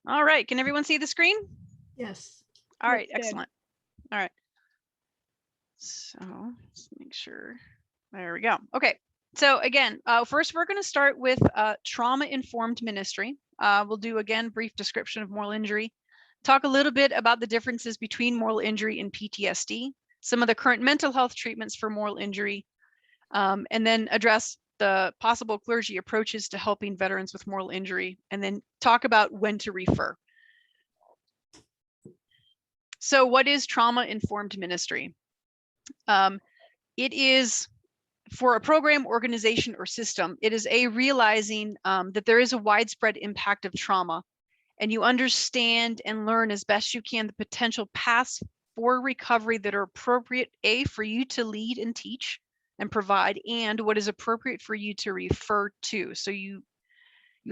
All right, can everyone see the screen? Yes. All right, Looks good. excellent. All right. So let's make sure. There we go. Okay. So again, first we're going to start with trauma-informed ministry. We'll do again brief description of moral injury, talk a little bit about the differences between moral injury and PTSD, some of the current mental health treatments for moral injury, and then address the possible clergy approaches to helping veterans with moral injury, and then talk about when to refer. So what is trauma-informed ministry? It is, for a program, organization, or system, it is a realizing that there is a widespread impact of trauma, and you understand and learn as best you can the potential paths for recovery that are appropriate, for you to lead and teach and provide, and what is appropriate for you to refer to. So you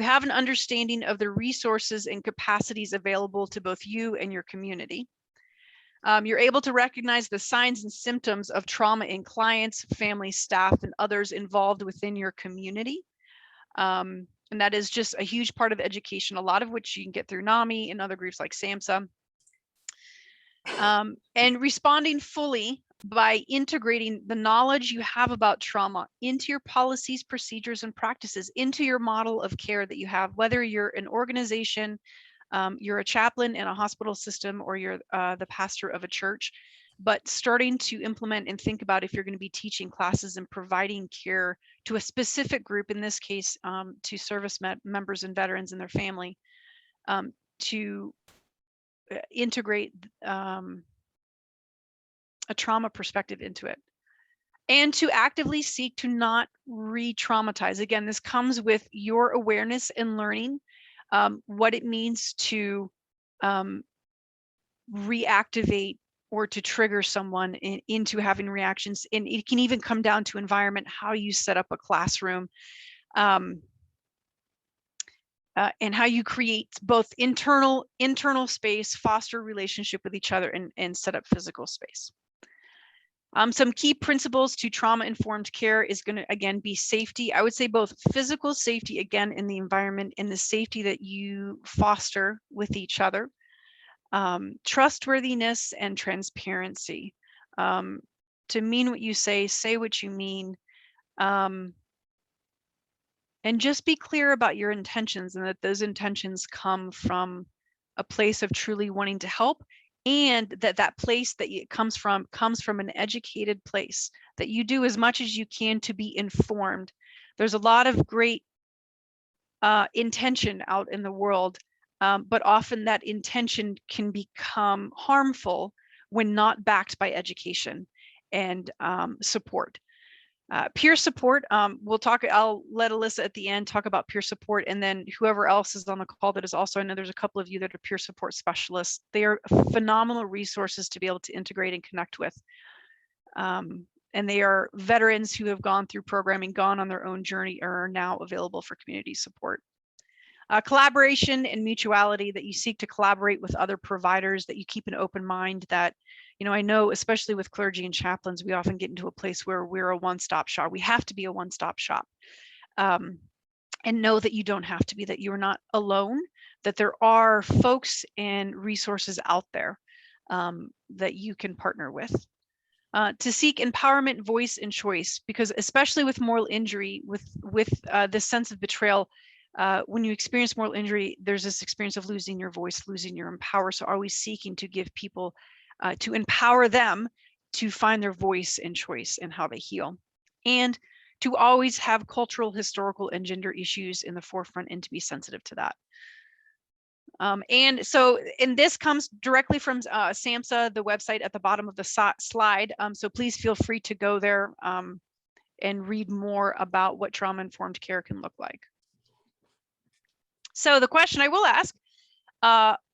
have an understanding of the resources and capacities available to both you and your community. You're able to recognize the signs and symptoms of trauma in clients, family, staff, and others involved within your community. And that is just a huge part of education, a lot of which you can get through NAMI and other groups like SAMHSA. And responding fully by integrating the knowledge you have about trauma into your policies, procedures, and practices, into your model of care that you have, whether you're an organization, you're a chaplain in a hospital system, or you're the pastor of a church, but starting to implement and think about if you're going to be teaching classes and providing care to a specific group, in this case, to service members and veterans and their family, to integrate a trauma perspective into it, and to actively seek to not re-traumatize. Again, this comes with your awareness and learning what it means to reactivate or to trigger someone into having reactions. And it can even come down to environment, how you set up a classroom, and how you create both internal space, foster relationship with each other, and set up physical space. Some key principles to trauma-informed care is going to, again, be safety. I would say both physical safety, again, in the environment, and the safety that you foster with each other. Trustworthiness and transparency. To mean what you say what you mean. And just be clear about your intentions, and that those intentions come from a place of truly wanting to help, and that place that it comes from an educated place, that you do as much as you can to be informed. There's a lot of great intention out in the world, but often that intention can become harmful when not backed by education and support. Peer support, we'll talk, I'll let Alyssa at the end talk about peer support, and then whoever else is on the call that is also, I know there's a couple of you that are peer support specialists. They are phenomenal resources to be able to integrate and connect with. And they are veterans who have gone through programming, gone on their own journey, are now available for community support. Collaboration and mutuality, that you seek to collaborate with other providers, that you keep an open mind, that, you know, I know especially with clergy and chaplains, we often get into a place where we're a one-stop shop. We have to be a one-stop shop, and know that you don't have to be, that you're not alone, that there are folks and resources out there that you can partner with. To seek empowerment, voice, and choice, because especially with moral injury, with this sense of betrayal, when you experience moral injury, there's this experience of losing your voice, losing your empower. So always seeking to give people, to empower them to find their voice and choice in how they heal, and to always have cultural, historical, and gender issues in the forefront, and to be sensitive to that. And so, and this comes directly from SAMHSA, the website at the bottom of the slide. So please feel free to go there and read more about what trauma-informed care can look like. So the question I will ask,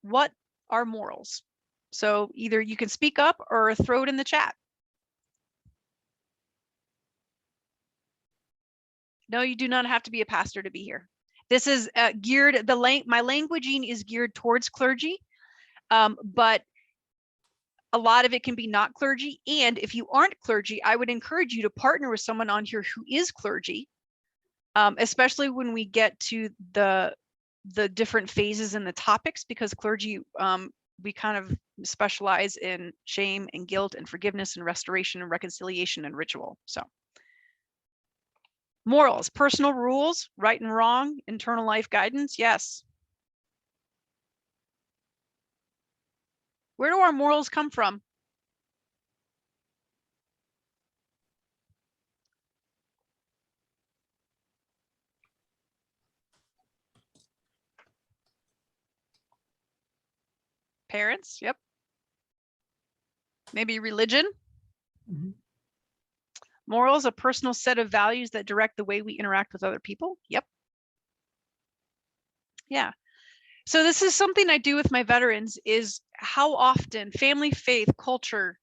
what are morals? So either you can speak up or throw it in the chat. No, you do not have to be a pastor to be here. This is geared, my languaging is geared towards clergy, but a lot of it can be not clergy. And if you aren't clergy, I would encourage you to partner with someone on here who is clergy, especially when we get to the the different phases and the topics, because clergy, we kind of specialize in shame and guilt and forgiveness and restoration and reconciliation and ritual. So morals, personal rules, right and wrong, internal life guidance. Yes. Where do our morals come from? Parents. Yep. Maybe religion. Mm-hmm. Morals, a personal set of values that direct the way we interact with other people. Yep. Yeah. So this is something I do with my veterans, is how often family, faith, culture,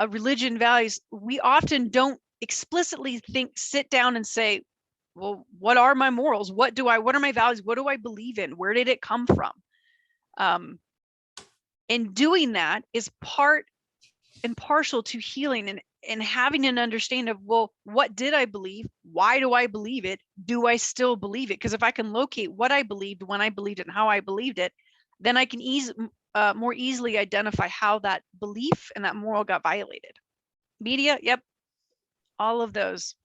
religion, values, we often don't explicitly sit down and say, well, what are my morals? What are my values? What do I believe in? Where did it come from? And doing that is part and partial to healing and having an understanding of, well, what did I believe? Why do I believe it? Do I still believe it? Because if I can locate what I believed, when I believed it, and how I believed it, then I can more easily identify how that belief and that moral got violated. Media, yep, all of those.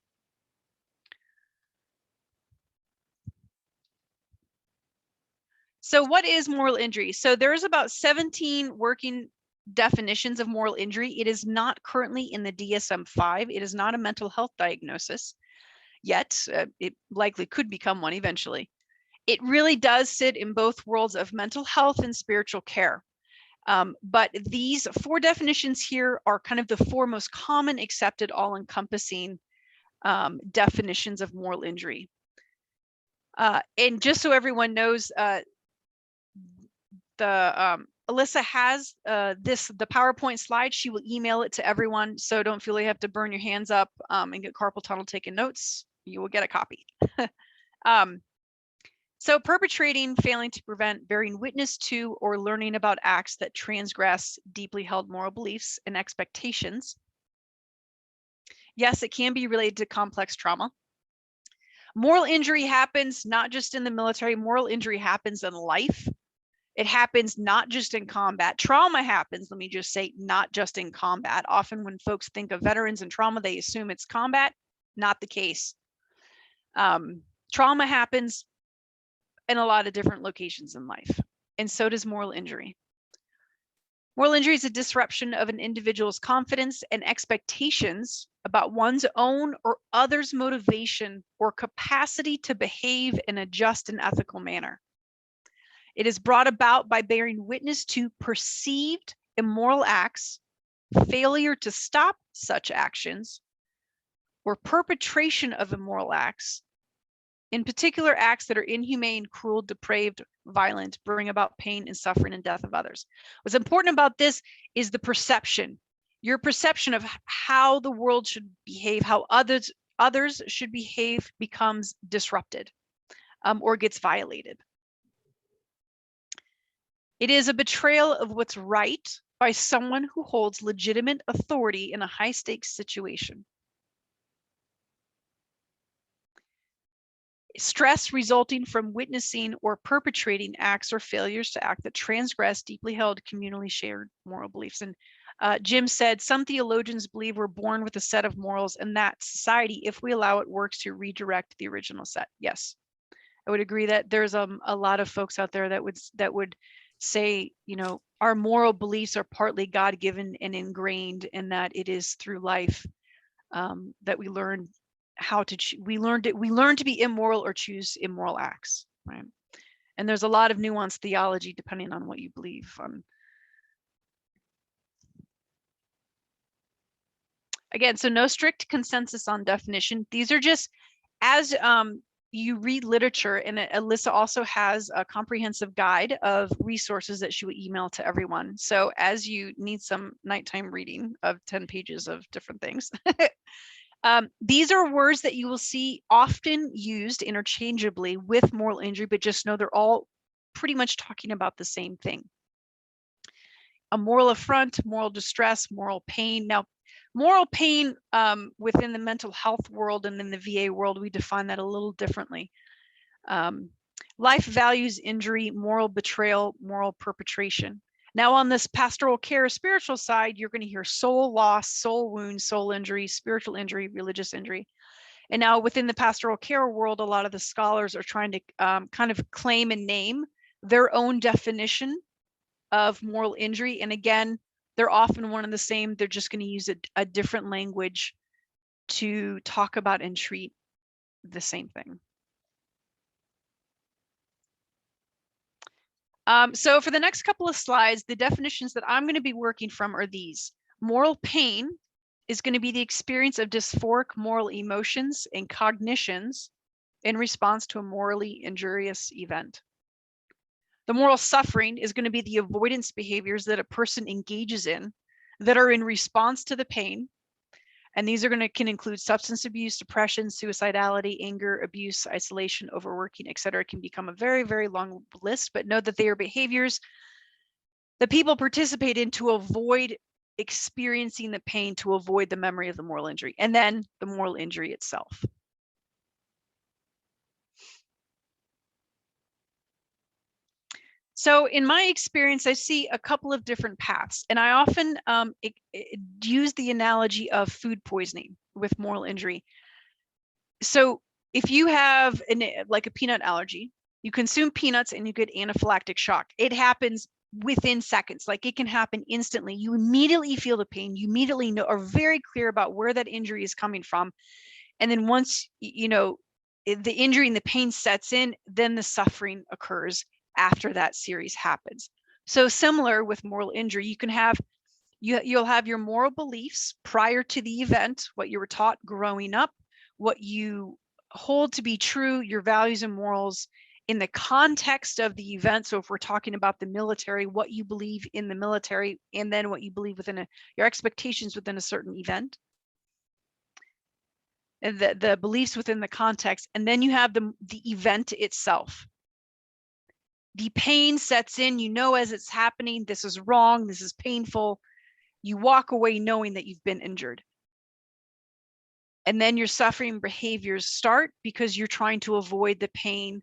So what is moral injury? So there's about 17 working definitions of moral injury. It is not currently in the DSM-5. It is not a mental health diagnosis yet. It likely could become one eventually. It really does sit in both worlds of mental health and spiritual care. But these 4 definitions here are kind of the 4 most common accepted, all-encompassing definitions of moral injury. And just so everyone knows, Alyssa has the PowerPoint slide. She will email it to everyone, so don't feel you have to burn your hands up and get carpal tunnel taking notes. You will get a copy. So perpetrating, failing to prevent, bearing witness to, or learning about acts that transgress deeply held moral beliefs and expectations. Yes, it can be related to complex trauma. Moral injury happens not just in the military. Moral injury happens in life. It happens not just in combat. Trauma happens, let me just say, not just in combat. Often when folks think of veterans and trauma, they assume it's combat. Not the case. Trauma happens in a lot of different locations in life, and so does moral injury. Moral injury is a disruption of an individual's confidence and expectations about one's own or others' motivation or capacity to behave in a just and ethical manner. It is brought about by bearing witness to perceived immoral acts, failure to stop such actions, or perpetration of immoral acts, in particular acts that are inhumane, cruel, depraved, violent, bring about pain and suffering and death of others. What's important about this is the perception. Your perception of how the world should behave, how others should behave, becomes disrupted or gets violated. It is a betrayal of what's right by someone who holds legitimate authority in a high-stakes situation. Stress resulting from witnessing or perpetrating acts or failures to act that transgress deeply held communally shared moral beliefs. And Jim said, some theologians believe we're born with a set of morals and that society, if we allow it, works to redirect the original set. Yes, I would agree that there's a lot of folks out there that would say, you know, our moral beliefs are partly God-given and ingrained, and that it is through life that we learn how to we learn to be immoral or choose immoral acts, right? And there's a lot of nuanced theology depending on what you believe. Again, so no strict consensus on definition. These are just as you read literature, and Alyssa also has a comprehensive guide of resources that she would email to everyone. So as you need some nighttime reading of 10 pages of different things, these are words that you will see often used interchangeably with moral injury, but just know they're all pretty much talking about the same thing. A moral affront, moral distress, moral pain. Now, moral pain within the mental health world and in the VA world, we define that a little differently. Life values injury, moral betrayal, moral perpetration. Now on this pastoral care spiritual side, you're going to hear soul loss, soul wound, soul injury, spiritual injury, religious injury. And now within the pastoral care world, a lot of the scholars are trying to kind of claim and name their own definition of moral injury. And again, they're often one and the same. They're just going to use a different language to talk about and treat the same thing. So for the next couple of slides, the definitions that I'm going to be working from are these. Moral pain is going to be the experience of dysphoric moral emotions and cognitions in response to a morally injurious event. The moral suffering is going to be the avoidance behaviors that a person engages in that are in response to the pain. And these can include substance abuse, depression, suicidality, anger, abuse, isolation, overworking, etc. It can become a very, very long list, but know that they are behaviors that people participate in to avoid experiencing the pain, to avoid the memory of the moral injury, and then the moral injury itself. So in my experience, I see a couple of different paths, and I often use the analogy of food poisoning with moral injury. So if you have like a peanut allergy, you consume peanuts and you get anaphylactic shock. It happens within seconds, like it can happen instantly. You immediately feel the pain. You immediately are very clear about where that injury is coming from. And then once, the injury and the pain sets in, then the suffering occurs after that series happens. So similar with moral injury, you can have, you'll have your moral beliefs prior to the event, what you were taught growing up, what you hold to be true, your values and morals in the context of the event. So if we're talking about the military, what you believe in the military, and then what you believe within your expectations within a certain event. And the beliefs within the context, and then you have the event itself. The pain sets in, as it's happening, this is wrong, this is painful. You walk away knowing that you've been injured. And then your suffering behaviors start because you're trying to avoid the pain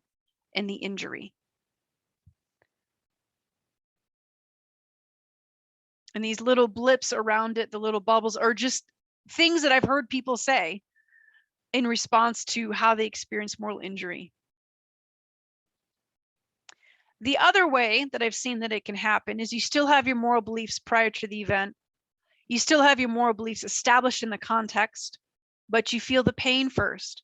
and the injury. And these little blips around it, the little bubbles, are just things that I've heard people say in response to how they experience moral injury. The other way that I've seen that it can happen is you still have your moral beliefs prior to the event. You still have your moral beliefs established in the context, but you feel the pain first.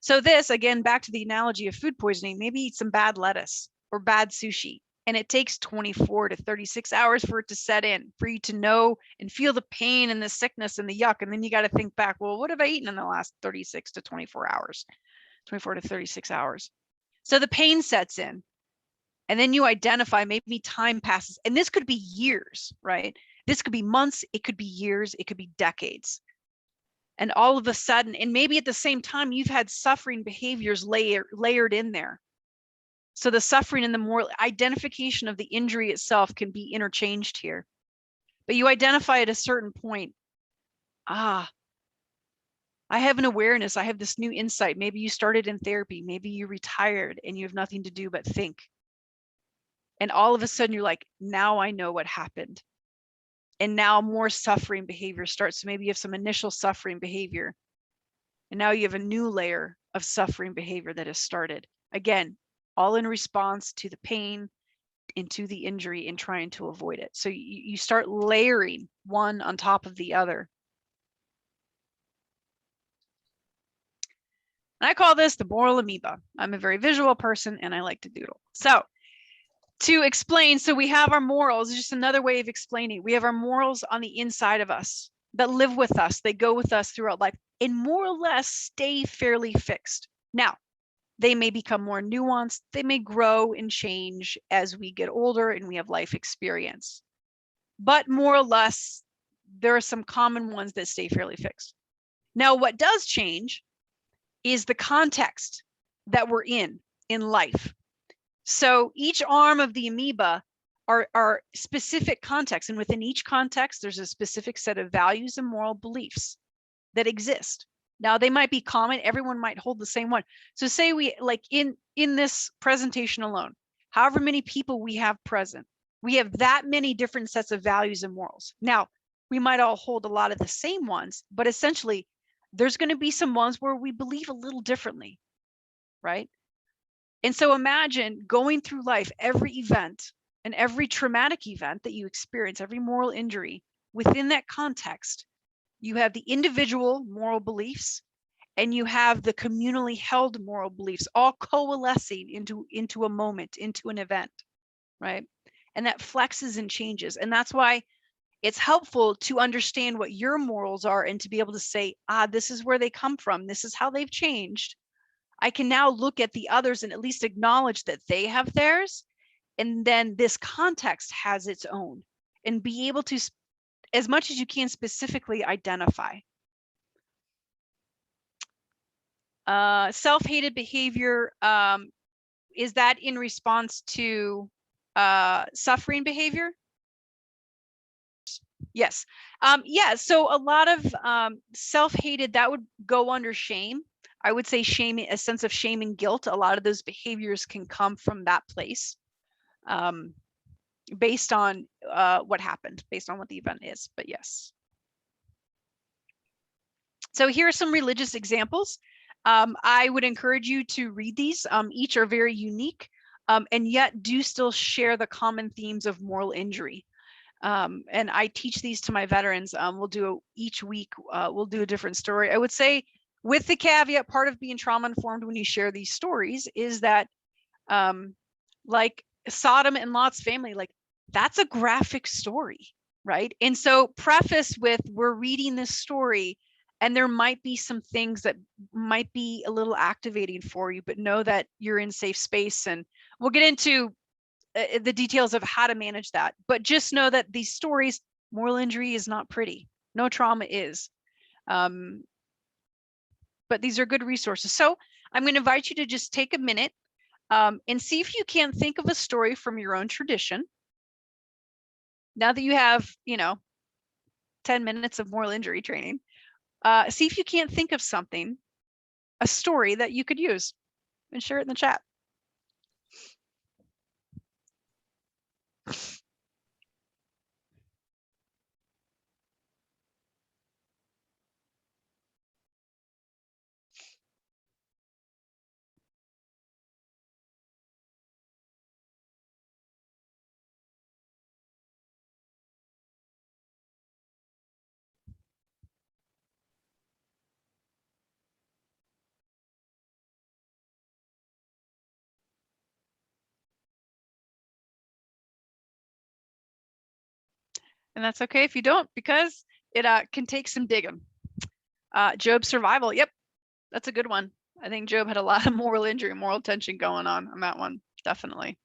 So this, again, back to the analogy of food poisoning, maybe eat some bad lettuce or bad sushi, and it takes 24 to 36 hours for it to set in, for you to know and feel the pain and the sickness and the yuck. And then you got to think back, well, what have I eaten in the last 36 to 24 hours, 24 to 36 hours? So the pain sets in. And then you identify, maybe time passes, and this could be years, right? This could be months, it could be years, it could be decades. And all of a sudden, and maybe at the same time, you've had suffering behaviors layered in there. So the suffering and the moral identification of the injury itself can be interchanged here. But you identify at a certain point, I have an awareness, I have this new insight. Maybe you started in therapy, maybe you retired and you have nothing to do but think. And all of a sudden you're like, now I know what happened. And now more suffering behavior starts. So maybe you have some initial suffering behavior. And now you have a new layer of suffering behavior that has started. Again, all in response to the pain and to the injury and trying to avoid it. So you start layering one on top of the other. And I call this the moral amoeba. I'm a very visual person and I like to doodle. So to explain, so we have our morals, just another way of explaining. We have our morals on the inside of us that live with us. They go with us throughout life and more or less stay fairly fixed. Now, they may become more nuanced. They may grow and change as we get older and we have life experience. But more or less, there are some common ones that stay fairly fixed. Now, what does change is the context that we're in life. So each arm of the amoeba are specific contexts, and within each context, there's a specific set of values and moral beliefs that exist. Now they might be common, everyone might hold the same one. So say we, like in this presentation alone, however many people we have present, we have that many different sets of values and morals. Now, we might all hold a lot of the same ones, but essentially there's going to be some ones where we believe a little differently, right? And so imagine going through life, every event and every traumatic event that you experience, every moral injury, within that context, you have the individual moral beliefs and you have the communally held moral beliefs all coalescing into a moment, into an event, right? And that flexes and changes. And that's why it's helpful to understand what your morals are and to be able to say, this is where they come from. This is how they've changed. I can now look at the others and at least acknowledge that they have theirs. And then this context has its own, and be able to, as much as you can, specifically identify. Self-hated behavior, is that in response to suffering behavior? Yes. Yeah, so a lot of self-hated, that would go under shame. I would say shame, a sense of shame and guilt. A lot of those behaviors can come from that place, based on what happened, based on what the event is. But yes. So here are some religious examples. I would encourage you to read these. Each are very unique, and yet do still share the common themes of moral injury. And I teach these to my veterans. We'll do each week, we'll do a different story. I would say, with the caveat, part of being trauma informed when you share these stories is that, like Sodom and Lot's family, like that's a graphic story, right? And so preface with, we're reading this story and there might be some things that might be a little activating for you, but know that you're in safe space. And we'll get into the details of how to manage that. But just know that these stories, moral injury is not pretty. No trauma is. But these are good resources. So I'm going to invite you to just take a minute and see if you can think of a story from your own tradition. Now that you have, 10 minutes of moral injury training, see if you can't think of something, a story that you could use, and share it in the chat. And that's okay if you don't, because it can take some digging. Job's survival. Yep, that's a good one. I think Job had a lot of moral injury, moral tension going on that one, definitely.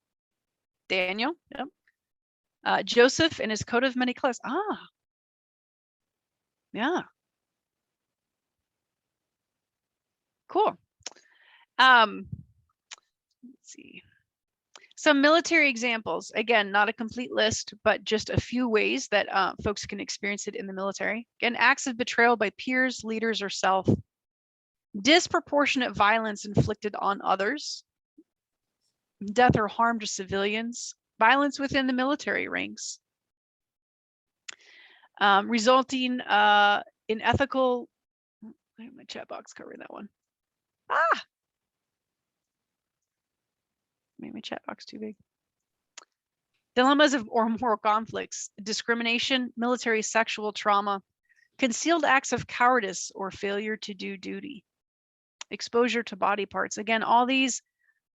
Daniel. Yep. Joseph and his coat of many colors. Yeah. Cool. Let's see. Some military examples. Again, not a complete list, but just a few ways that folks can experience it in the military. Again, acts of betrayal by peers, leaders, or self. Disproportionate violence inflicted on others. Death or harm to civilians. Violence within the military ranks. Resulting in ethical. I have my chat box covering that one. Made my chat box too big. Dilemmas or moral conflicts, discrimination, military sexual trauma, concealed acts of cowardice or failure to do duty, exposure to body parts. Again, all these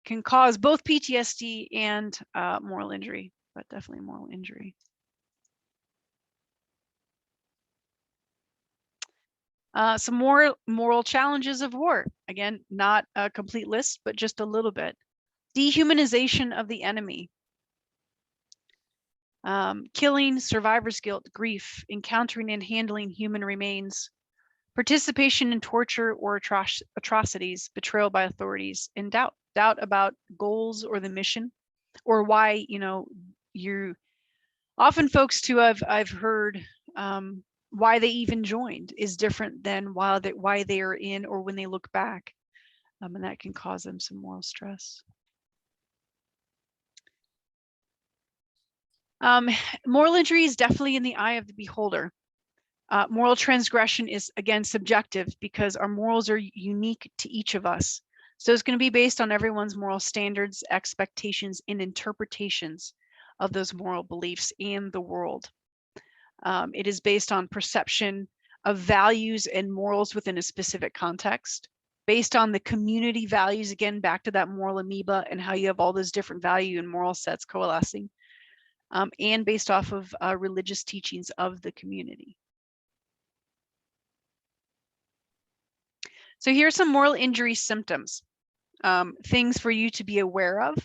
can cause both PTSD and moral injury, but definitely moral injury. Some more moral challenges of war. Again, not a complete list, but just a little bit. Dehumanization of the enemy. Killing, survivor's guilt, grief, encountering and handling human remains, participation in torture or atrocities, betrayal by authorities, and doubt about goals or the mission, or why, you're often folks too, I've heard why they even joined is different than why they are in or when they look back. And that can cause them some moral stress. Moral injury is definitely in the eye of the beholder. Moral transgression is, again, subjective because our morals are unique to each of us. So it's going to be based on everyone's moral standards, expectations, and interpretations of those moral beliefs and the world. It is based on perception of values and morals within a specific context, based on the community values, again, back to that moral amoeba and how you have all those different value and moral sets coalescing, and based off of religious teachings of the community. So here are some moral injury symptoms, things for you to be aware of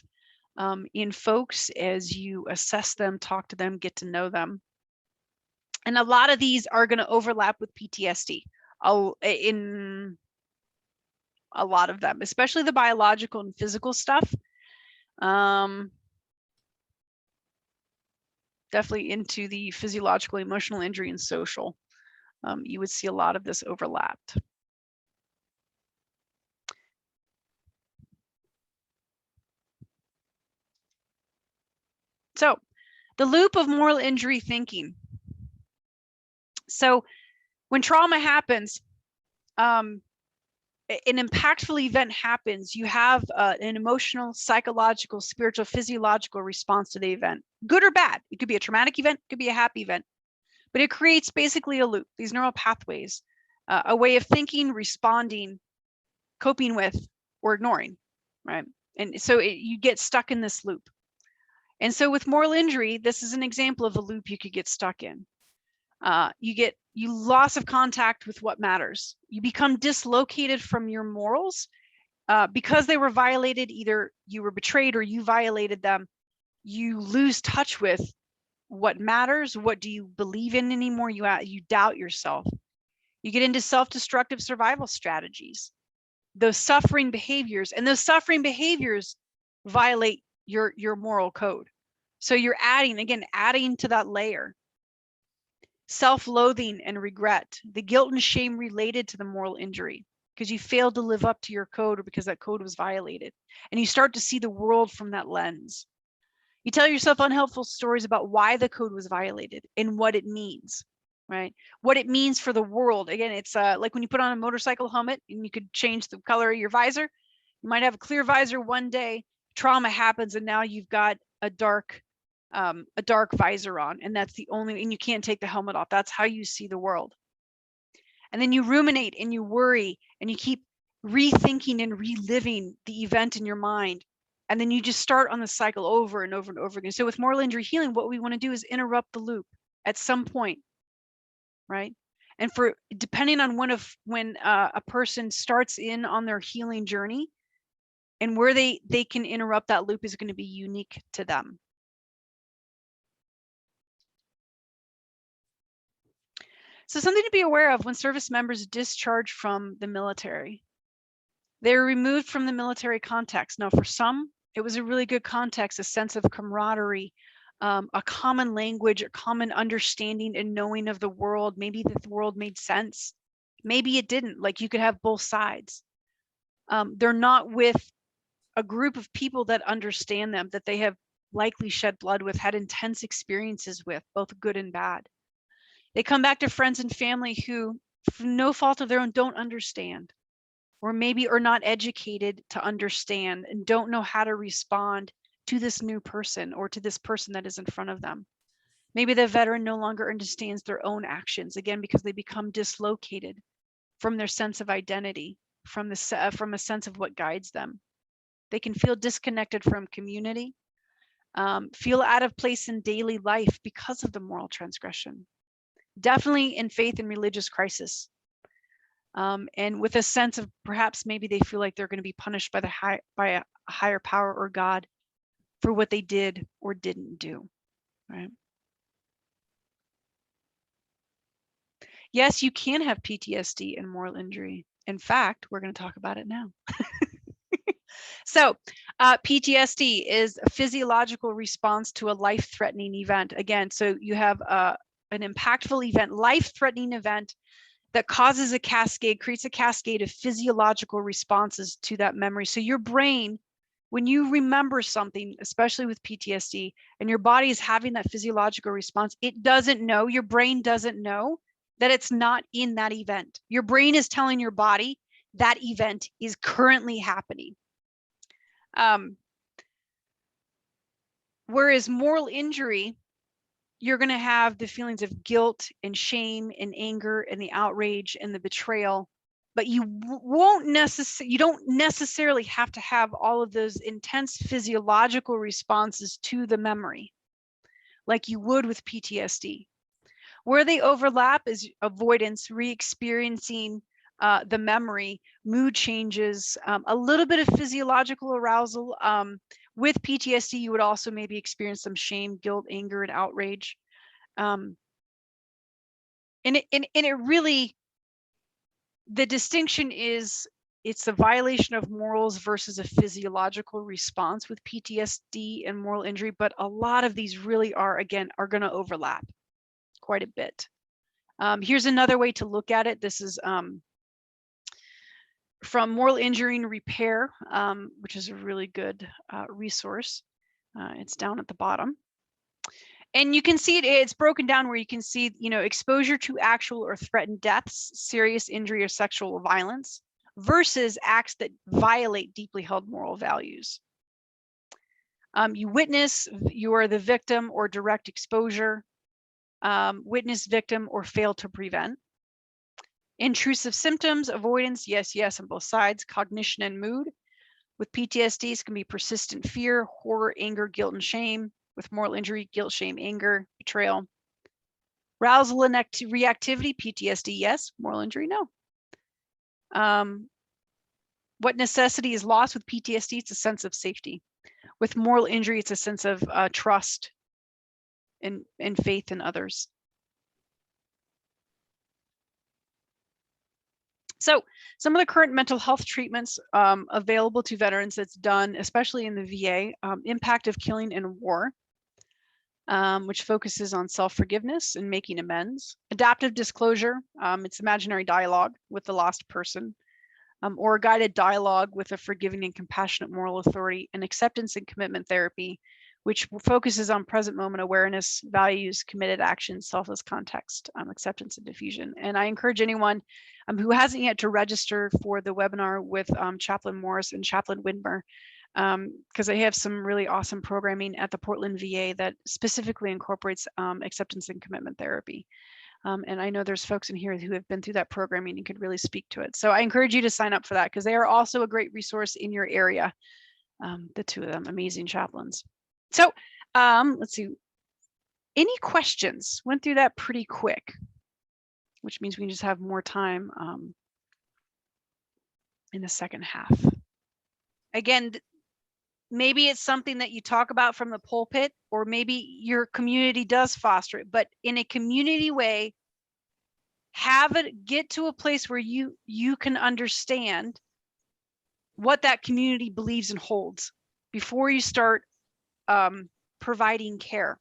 in folks as you assess them, talk to them, get to know them. And a lot of these are going to overlap with PTSD in a lot of them, especially the biological and physical stuff. Definitely into the physiological, emotional injury, and social. You would see a lot of this overlapped. So the loop of moral injury thinking. So when trauma happens, an impactful event happens, you have an emotional, psychological, spiritual, physiological response to the event, good or bad. It could be a traumatic event, it could be a happy event, but it creates basically a loop, these neural pathways, a way of thinking, responding, coping with, or ignoring, right? And so you get stuck in this loop. And so with moral injury, this is an example of a loop you could get stuck in. You loss of contact with what matters. You become dislocated from your morals because they were violated. Either you were betrayed or you violated them. You lose touch with what matters. What do you believe in anymore? You doubt yourself. You get into self-destructive survival strategies. Those suffering behaviors, and those suffering behaviors violate your moral code. So you're adding to that layer. Self-loathing and regret, the guilt and shame related to the moral injury because you failed to live up to your code or because that code was violated. And you start to see the world from that lens. You tell yourself unhelpful stories about why the code was violated and what it means, right? What it means for the world. Again, it's like when you put on a motorcycle helmet and you could change the color of your visor. You might have a clear visor one day, trauma happens, and now you've got a dark visor on, and that's the only, and you can't take the helmet off. That's how you see the world. And then you ruminate and you worry and you keep rethinking and reliving the event in your mind. And then you just start on the cycle over and over and over again. So with moral injury healing, what we want to do is interrupt the loop at some point, right? And for depending on when a person starts in on their healing journey and where they can interrupt that loop is going to be unique to them. So something to be aware of when service members discharge from the military. They're removed from the military context. Now, for some, it was a really good context, a sense of camaraderie, a common language, a common understanding and knowing of the world. Maybe the world made sense. Maybe it didn't. Like you could have both sides. They're not with a group of people that understand them, that they have likely shed blood with, had intense experiences with, both good and bad. They come back to friends and family who, for no fault of their own, don't understand, or maybe are not educated to understand and don't know how to respond to this new person or to this person that is in front of them. Maybe the veteran no longer understands their own actions, again, because they become dislocated from their sense of identity, from a sense of what guides them. They can feel disconnected from community, feel out of place in daily life because of the moral transgression. Definitely in faith and religious crisis, and with a sense of perhaps maybe they feel like they're going to be punished by a higher power or God for what they did or didn't do, right? Yes, you can have PTSD and moral injury. In fact, we're going to talk about it now. So PTSD is a physiological response to a life-threatening event. Again, so you have an impactful event, life-threatening event that causes a cascade, creates a cascade of physiological responses to that memory. So your brain, when you remember something, especially with PTSD, and your body is having that physiological response, it doesn't know, your brain doesn't know that it's not in that event. Your brain is telling your body that event is currently happening. Whereas moral injury, you're going to have the feelings of guilt and shame and anger and the outrage and the betrayal, but you don't necessarily have to have all of those intense physiological responses to the memory like you would with PTSD. Where they overlap is avoidance, re-experiencing the memory, mood changes, a little bit of physiological arousal. With PTSD, you would also maybe experience some shame, guilt, anger, and outrage. And it really, the distinction is it's a violation of morals versus a physiological response with PTSD and moral injury. But a lot of these really are, again, are going to overlap quite a bit. Here's another way to look at it. This is from Moral Injury and Repair, which is a really good resource. It's down at the bottom. And you can see it's broken down where you can see, exposure to actual or threatened deaths, serious injury, or sexual violence versus acts that violate deeply held moral values. You witness, you are the victim or direct exposure, witness, victim, or fail to prevent. Intrusive symptoms, avoidance, yes, on both sides, cognition and mood. With PTSDs can be persistent fear, horror, anger, guilt, and shame. With moral injury, guilt, shame, anger, betrayal. Arousal and reactivity, PTSD, yes. Moral injury, no. What necessity is lost with PTSD? It's a sense of safety. With moral injury, it's a sense of trust and faith in others. So some of the current mental health treatments available to veterans that's done, especially in the VA, impact of killing in war, which focuses on self-forgiveness and making amends. Adaptive disclosure, it's imaginary dialogue with the lost person, or a guided dialogue with a forgiving and compassionate moral authority. And acceptance and commitment therapy, which focuses on present moment awareness, values, committed actions, selfless context, acceptance and diffusion. And I encourage anyone who hasn't yet to register for the webinar with Chaplain Morris and Chaplain Widmer, because they have some really awesome programming at the Portland VA that specifically incorporates acceptance and commitment therapy. And I know there's folks in here who have been through that programming and could really speak to it. So I encourage you to sign up for that because they are also a great resource in your area. The two of them, amazing chaplains. So let's see. Any questions? Went through that pretty quick, which means we just have more time in the second half. Again, maybe it's something that you talk about from the pulpit, or maybe your community does foster it, but in a community way, have it get to a place where you can understand what that community believes and holds before you start providing care.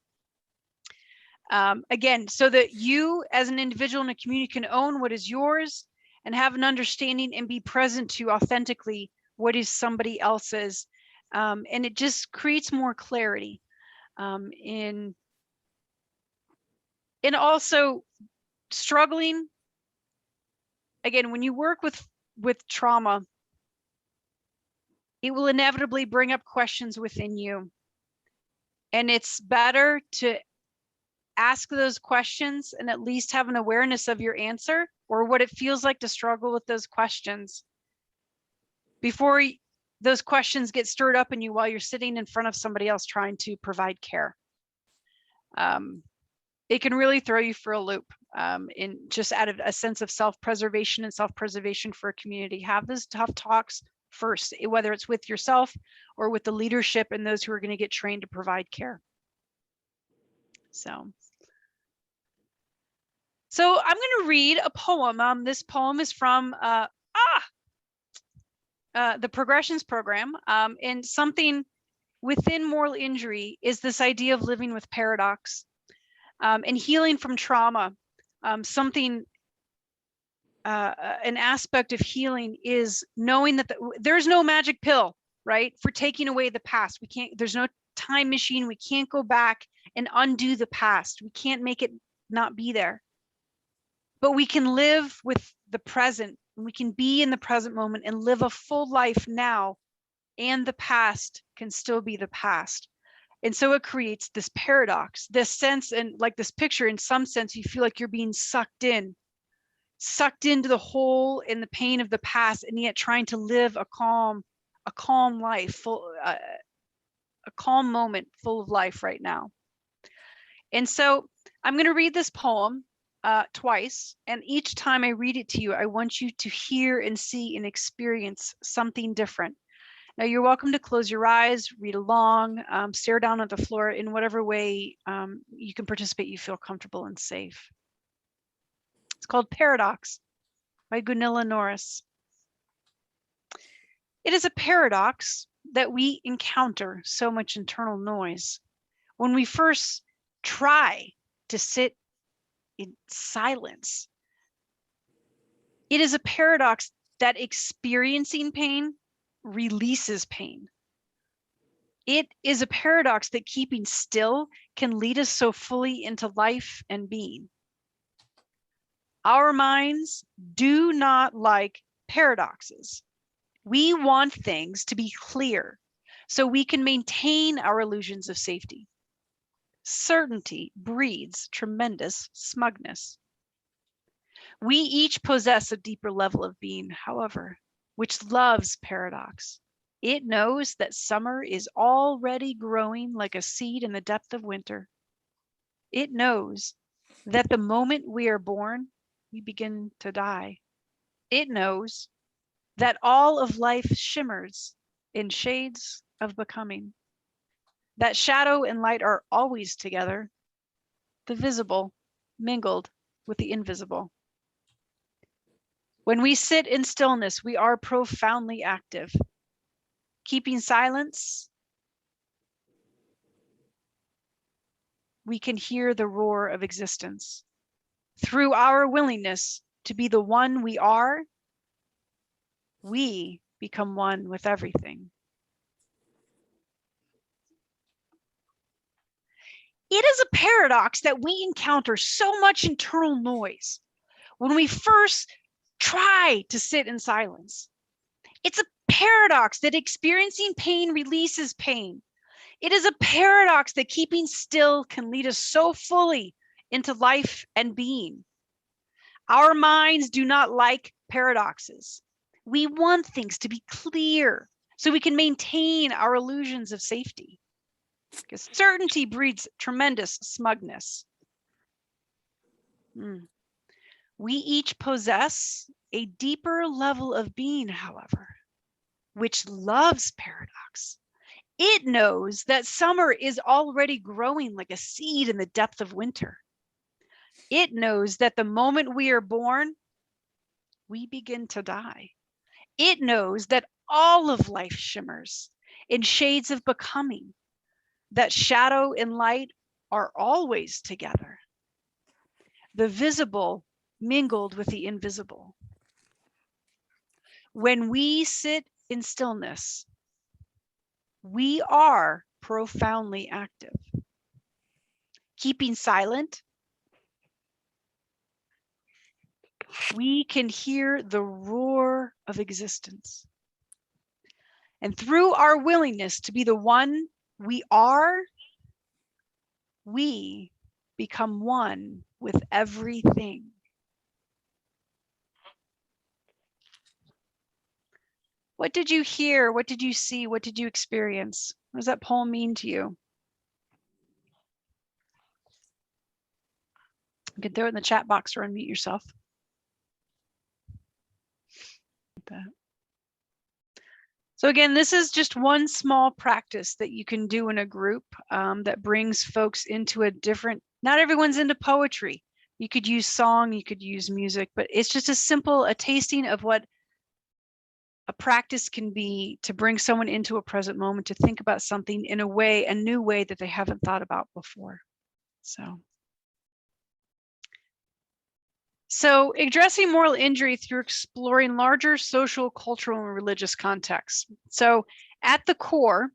Again, so that you as an individual in a community can own what is yours and have an understanding and be present to authentically what is somebody else's. And it just creates more clarity in also struggling. Again, when you work with trauma, it will inevitably bring up questions within you. And it's better to ask those questions and at least have an awareness of your answer or what it feels like to struggle with those questions before those questions get stirred up in you while you're sitting in front of somebody else trying to provide care. It can really throw you for a loop in just out of a sense of self-preservation and self-preservation for a community. Have those tough talks first, whether it's with yourself or with the leadership and those who are going to get trained to provide care. So I'm going to read a poem. This poem is from the Progressions program, and something within moral injury is this idea of living with paradox. And healing from trauma, an aspect of healing is knowing that there's no magic pill, right? For taking away the past. There's no time machine. We can't go back and undo the past. We can't make it not be there. But we can live with the present. We can be in the present moment and live a full life now, and the past can still be the past. And so it creates this paradox, this sense, and like this picture, in some sense, you feel like you're being sucked into the hole and the pain of the past, and yet trying to live a calm life, a calm moment full of life right now. And so I'm going to read this poem twice, and each time I read it to you, I want you to hear and see and experience something different. Now, you're welcome to close your eyes, read along, stare down at the floor in whatever way you can participate, you feel comfortable and safe. It's called Paradox by Gunilla Norris. It is a paradox that we encounter so much internal noise. When we first try to sit in silence, it is a paradox that experiencing pain releases pain. It is a paradox that keeping still can lead us so fully into life and being. Our minds do not like paradoxes. We want things to be clear so we can maintain our illusions of safety. Certainty breeds tremendous smugness. We each possess a deeper level of being, however, which loves paradox. It knows that summer is already growing like a seed in the depth of winter. It knows that the moment we are born, we begin to die. It knows that all of life shimmers in shades of becoming, that shadow and light are always together, the visible mingled with the invisible. When we sit in stillness, we are profoundly active. Keeping silence, we can hear the roar of existence. Through our willingness to be the one we are, we become one with everything. It is a paradox that we encounter so much internal noise when we first try to sit in silence. It's a paradox that experiencing pain releases pain. It is a paradox that keeping still can lead us so fully into life and being. Our minds do not like paradoxes. We want things to be clear so we can maintain our illusions of safety. Because certainty breeds tremendous smugness. We each possess a deeper level of being, however, which loves paradox. It knows that summer is already growing like a seed in the depth of winter. It knows that the moment we are born, we begin to die. It knows that all of life shimmers in shades of becoming, that shadow and light are always together. The visible mingled with the invisible. When we sit in stillness, we are profoundly active. Keeping silent, we can hear the roar of existence. And through our willingness to be the one we are, we become one with everything. What did you hear? What did you see? What did you experience? What does that poem mean to you? You can throw it in the chat box or unmute yourself. So again, this is just one small practice that you can do in a group that brings folks into a different, not everyone's into poetry. You could use song, you could use music, but it's just a tasting of what a practice can be to bring someone into a present moment, to think about something in a new way that they haven't thought about before. So So addressing moral injury through exploring larger social, cultural, and religious contexts. So at the core,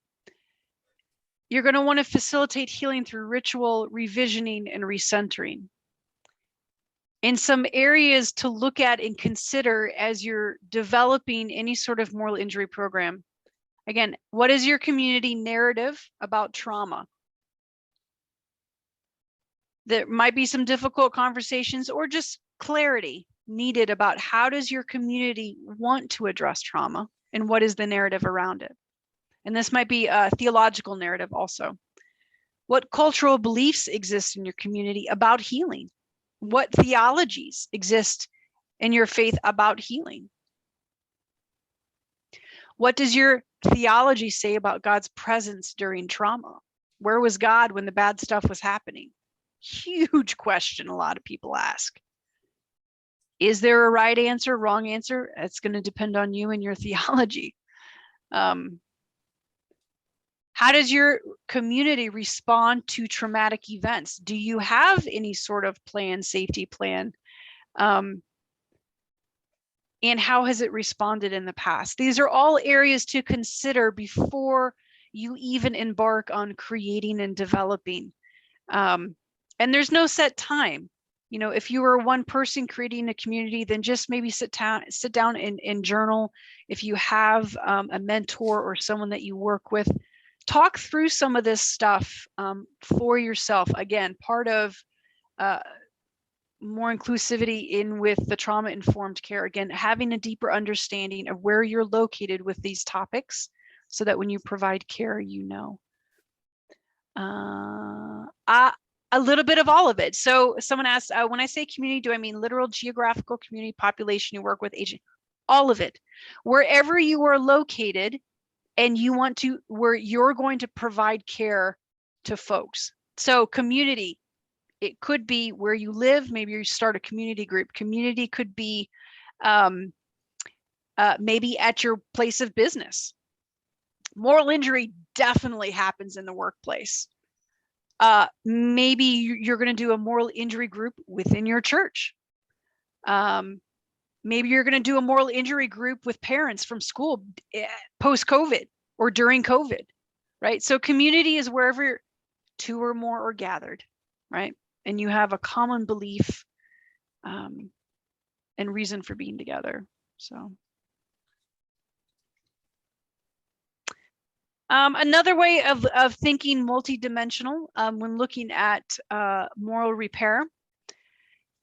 you're going to want to facilitate healing through ritual, revisioning, and recentering. In some areas to look at and consider as you're developing any sort of moral injury program. Again, what is your community narrative about trauma? There might be some difficult conversations or just clarity needed about how does your community want to address trauma and what is the narrative around it. And this might be a theological narrative also. What cultural beliefs exist in your community about healing? What theologies exist in your faith about healing? What does your theology say about God's presence during trauma? Where was God when the bad stuff was happening? Huge question a lot of people ask. Is there a right answer, wrong answer? It's going to depend on you and your theology. How does your community respond to traumatic events? Do you have any sort of plan, safety plan? And how has it responded in the past? These are all areas to consider before you even embark on creating and developing. And there's no set time. You know, if you are one person creating a community, then just maybe sit down and journal. If you have a mentor or someone that you work with, talk through some of this stuff for yourself. Again, part of more inclusivity in with the trauma-informed care. Again, having a deeper understanding of where you're located with these topics so that when you provide care, you know. A little bit of all of it. So someone asked, when I say community, do I mean literal geographical community, population you work with, agent? All of it. Wherever you are located and you want to, where you're going to provide care to folks. So community, it could be where you live. Maybe you start a community group. Community could be maybe at your place of business. Moral injury definitely happens in the workplace. Maybe you're going to do a moral injury group within your church. Maybe you're going to do a moral injury group with parents from school post-COVID or during COVID, right? So community is wherever two or more are gathered, right? And you have a common belief and reason for being together. So another way of thinking multidimensional when looking at moral repair,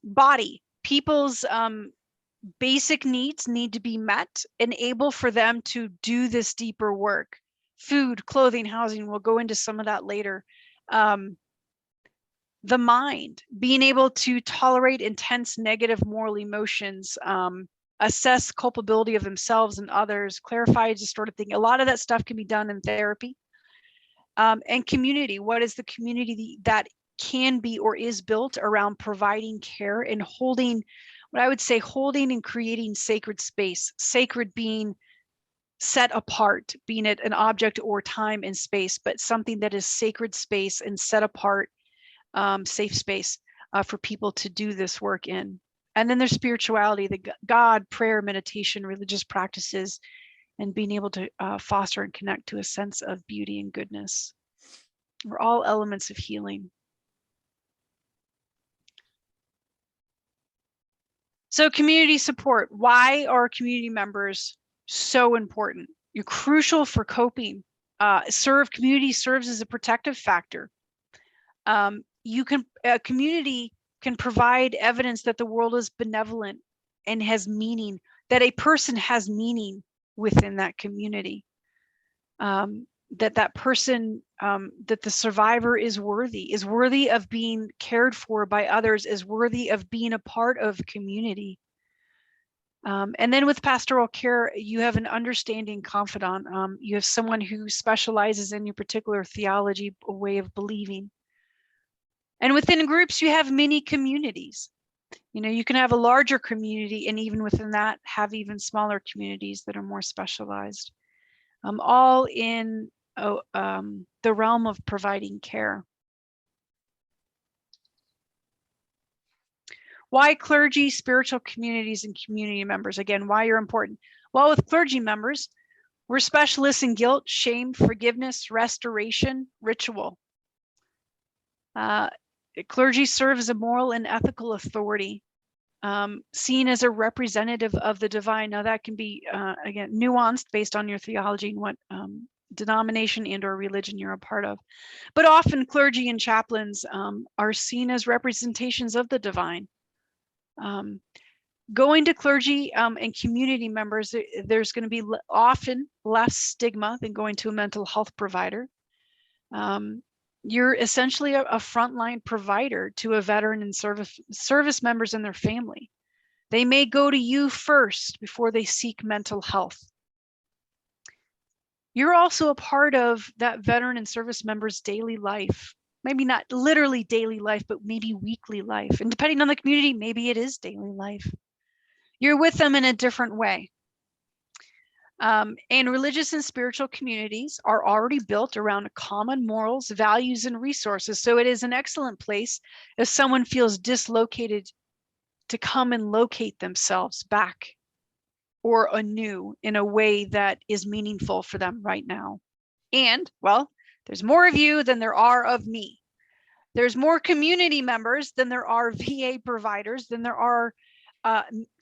body, people's basic needs need to be met, enable for them to do this deeper work. Food, clothing, housing, we'll go into some of that later. The mind, being able to tolerate intense negative moral emotions, assess culpability of themselves and others, clarify distorted thinking. A lot of that stuff can be done in therapy. And community, what is the community that can be or is built around providing care and holding, what I would say, holding and creating sacred space, sacred being set apart, being it an object or time and space, but something that is sacred space and set apart, safe space for people to do this work in. And then there's spirituality, the God, prayer, meditation, religious practices, and being able to foster and connect to a sense of beauty and goodness. We're all elements of healing. So community support. Why are community members so important? You're crucial for coping. Community serves as a protective factor. A community can provide evidence that the world is benevolent and has meaning, that a person has meaning within that community. That person, that the survivor is worthy of being cared for by others, is worthy of being a part of community. And then with pastoral care, you have an understanding confidant. You have someone who specializes in your particular theology, a way of believing. And within groups, you have many communities. You know, you can have a larger community, and even within that, have even smaller communities that are more specialized. All in the realm of providing care. Why clergy, spiritual communities, and community members? Again, why you're important. Well, with clergy members, we're specialists in guilt, shame, forgiveness, restoration, ritual. Clergy serve as a moral and ethical authority, seen as a representative of the divine. Now that can be, again, nuanced based on your theology and what denomination and or religion you're a part of. But often clergy and chaplains are seen as representations of the divine. Going to clergy and community members, there's going to be often less stigma than going to a mental health provider. You're essentially a frontline provider to a veteran and service members and their family. They may go to you first before they seek mental health. You're also a part of that veteran and service member's daily life. Maybe not literally daily life, but maybe weekly life. And depending on the community, maybe it is daily life. You're with them in a different way. And religious and spiritual communities are already built around common morals, values, and resources. So it is an excellent place if someone feels dislocated to come and locate themselves back or anew in a way that is meaningful for them right now. And, well, there's more of you than there are of me. There's more community members than there are VA providers, than there are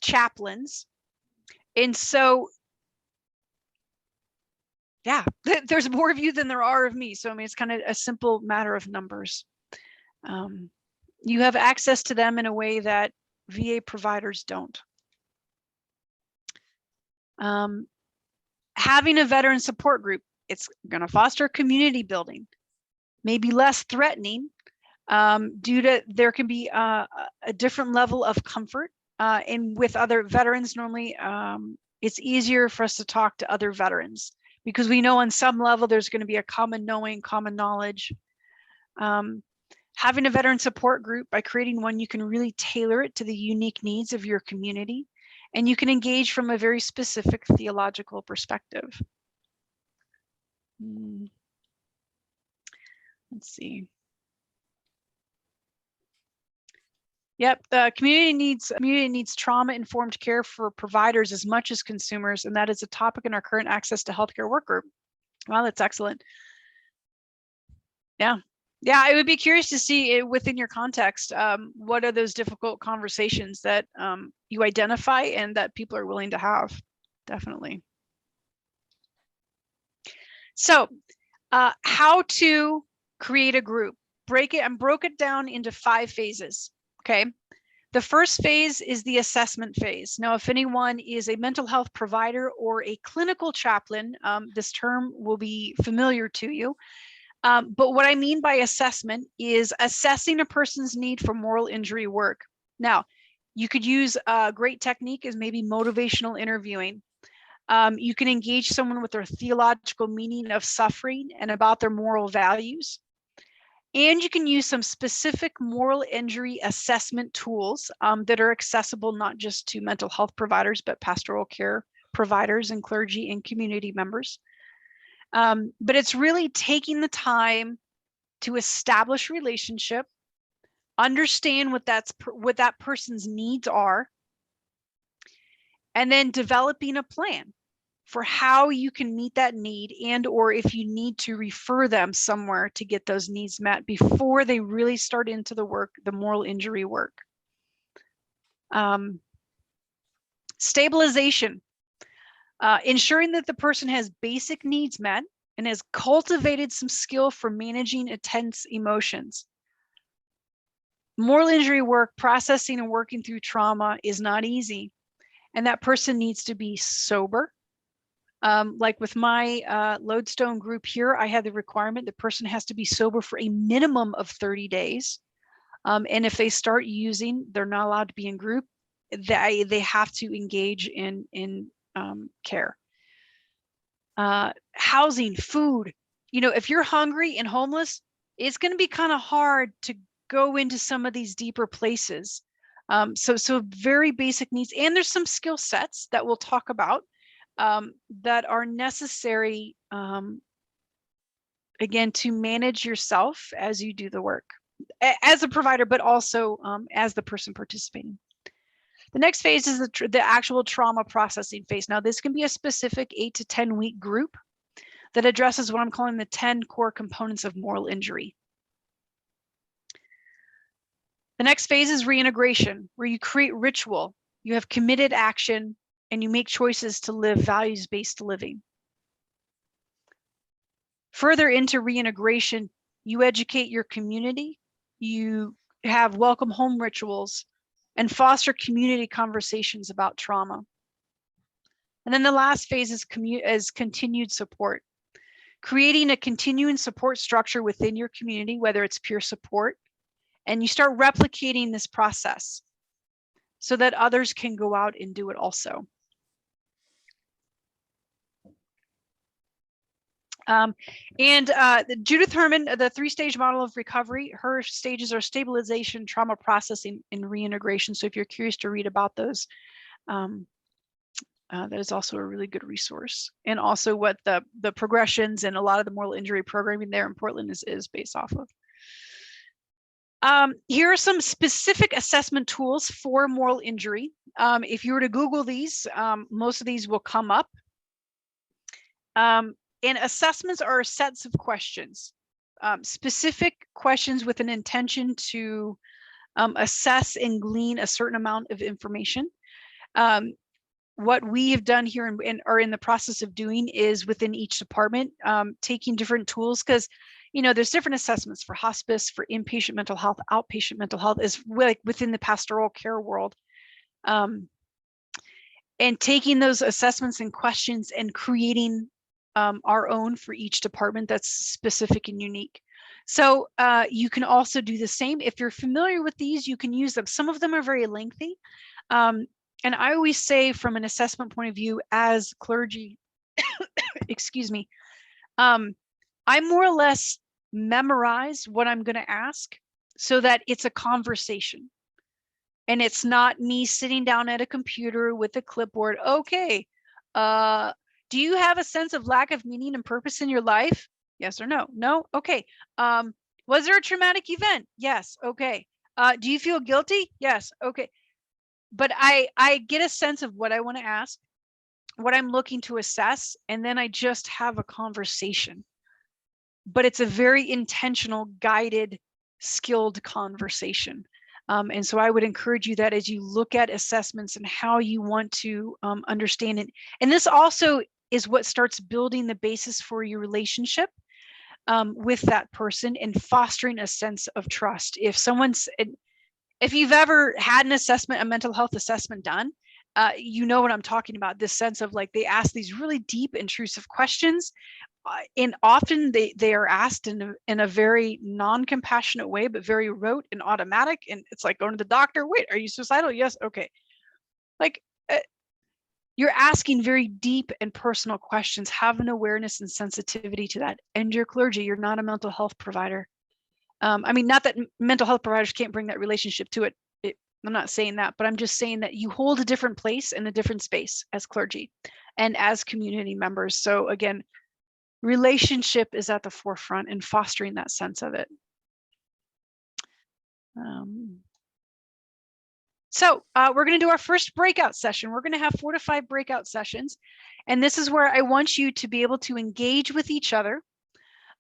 chaplains. And so, yeah, there's more of you than there are of me. So, I mean, it's kind of a simple matter of numbers. You have access to them in a way that VA providers don't. Having a veteran support group, it's going to foster community building, maybe less threatening due to there can be a different level of comfort. And with other veterans, normally it's easier for us to talk to other veterans because we know on some level there's going to be a common knowing, common knowledge. Having a veteran support group, by creating one, you can really tailor it to the unique needs of your community, and you can engage from a very specific theological perspective. Let's see. Yep, the community needs trauma-informed care for providers as much as consumers, and that is a topic in our current Access to Healthcare work group. Wow, that's excellent. Yeah, I would be curious to see within your context, what are those difficult conversations that you identify and that people are willing to have? Definitely. So, how to create a group? I broke it down into 5 phases. Okay. The first phase is the assessment phase. Now, if anyone is a mental health provider or a clinical chaplain, this term will be familiar to you. But what I mean by assessment is assessing a person's need for moral injury work. Now, you could use a great technique as maybe motivational interviewing. You can engage someone with their theological meaning of suffering and about their moral values. And you can use some specific moral injury assessment tools that are accessible not just to mental health providers, but pastoral care providers and clergy and community members. But it's really taking the time to establish a relationship, understand what that person's needs are, and then developing a plan for how you can meet that need, and or if you need to refer them somewhere to get those needs met before they really start into the work, the moral injury work. Stabilization, ensuring that the person has basic needs met and has cultivated some skill for managing intense emotions. Moral injury work, processing and working through trauma is not easy, and that person needs to be sober. Like with my Lodestone group here, I had the requirement the person has to be sober for a minimum of 30 days. And if they start using, they're not allowed to be in group. They have to engage in care. Housing, food. You know, if you're hungry and homeless, it's going to be kind of hard to go into some of these deeper places. So very basic needs. And there's some skill sets that we'll talk about that are necessary, again, to manage yourself as you do the work. as a provider, but also as the person participating. The next phase is the actual trauma processing phase. Now, this can be a specific 8 to 10 week group that addresses what I'm calling the 10 core components of moral injury. The next phase is reintegration, where you create ritual, you have committed action, and you make choices to live values-based living. Further into reintegration, you educate your community, you have welcome home rituals, and foster community conversations about trauma. And then the last phase is continued support. Creating a continuing support structure within your community, whether it's peer support, and you start replicating this process so that others can go out and do it also. Judith Herman, the 3-stage model of recovery, her stages are stabilization, trauma processing, and reintegration. So if you're curious to read about those, that is also a really good resource. And also what the progressions and a lot of the moral injury programming there in Portland is based off of. Here are some specific assessment tools for moral injury. If you were to Google these, most of these will come up. And assessments are sets of questions, specific questions with an intention to assess and glean a certain amount of information. What we have done here and are in the process of doing is within each department, taking different tools, because there's different assessments for hospice, for inpatient mental health, outpatient mental health, is like within the pastoral care world. And taking those assessments and questions and creating our own for each department that's specific and unique. So you can also do the same. If you're familiar with these, you can use them. Some of them are very lengthy. And I always say from an assessment point of view as clergy, excuse me, I more or less memorize what I'm going to ask so that it's a conversation. And it's not me sitting down at a computer with a clipboard. Okay, do you have a sense of lack of meaning and purpose in your life? Yes or no? No? Okay. Was there a traumatic event? Yes. Okay. Do you feel guilty? Yes. Okay. But I get a sense of what I want to ask, what I'm looking to assess, and then I just have a conversation. But it's a very intentional, guided, skilled conversation. And so I would encourage you that as you look at assessments and how you want to understand it. And this also is what starts building the basis for your relationship with that person and fostering a sense of trust. If you've ever had an assessment, a mental health assessment done, you know what I'm talking about, this sense of like they ask these really deep, intrusive questions. And often they are asked in a very non-compassionate way, but very rote and automatic. And it's like going to the doctor. Wait, are you suicidal? Yes. Okay. Like you're asking very deep and personal questions. Have an awareness and sensitivity to that. And you're clergy. You're not a mental health provider. I mean, not that mental health providers can't bring that relationship to it. I'm not saying that, but I'm just saying that you hold a different place and a different space as clergy and as community members. So again, relationship is at the forefront and fostering that sense of it. So we're going to do our first breakout session. We're going to have 4 to 5 breakout sessions. And this is where I want you to be able to engage with each other.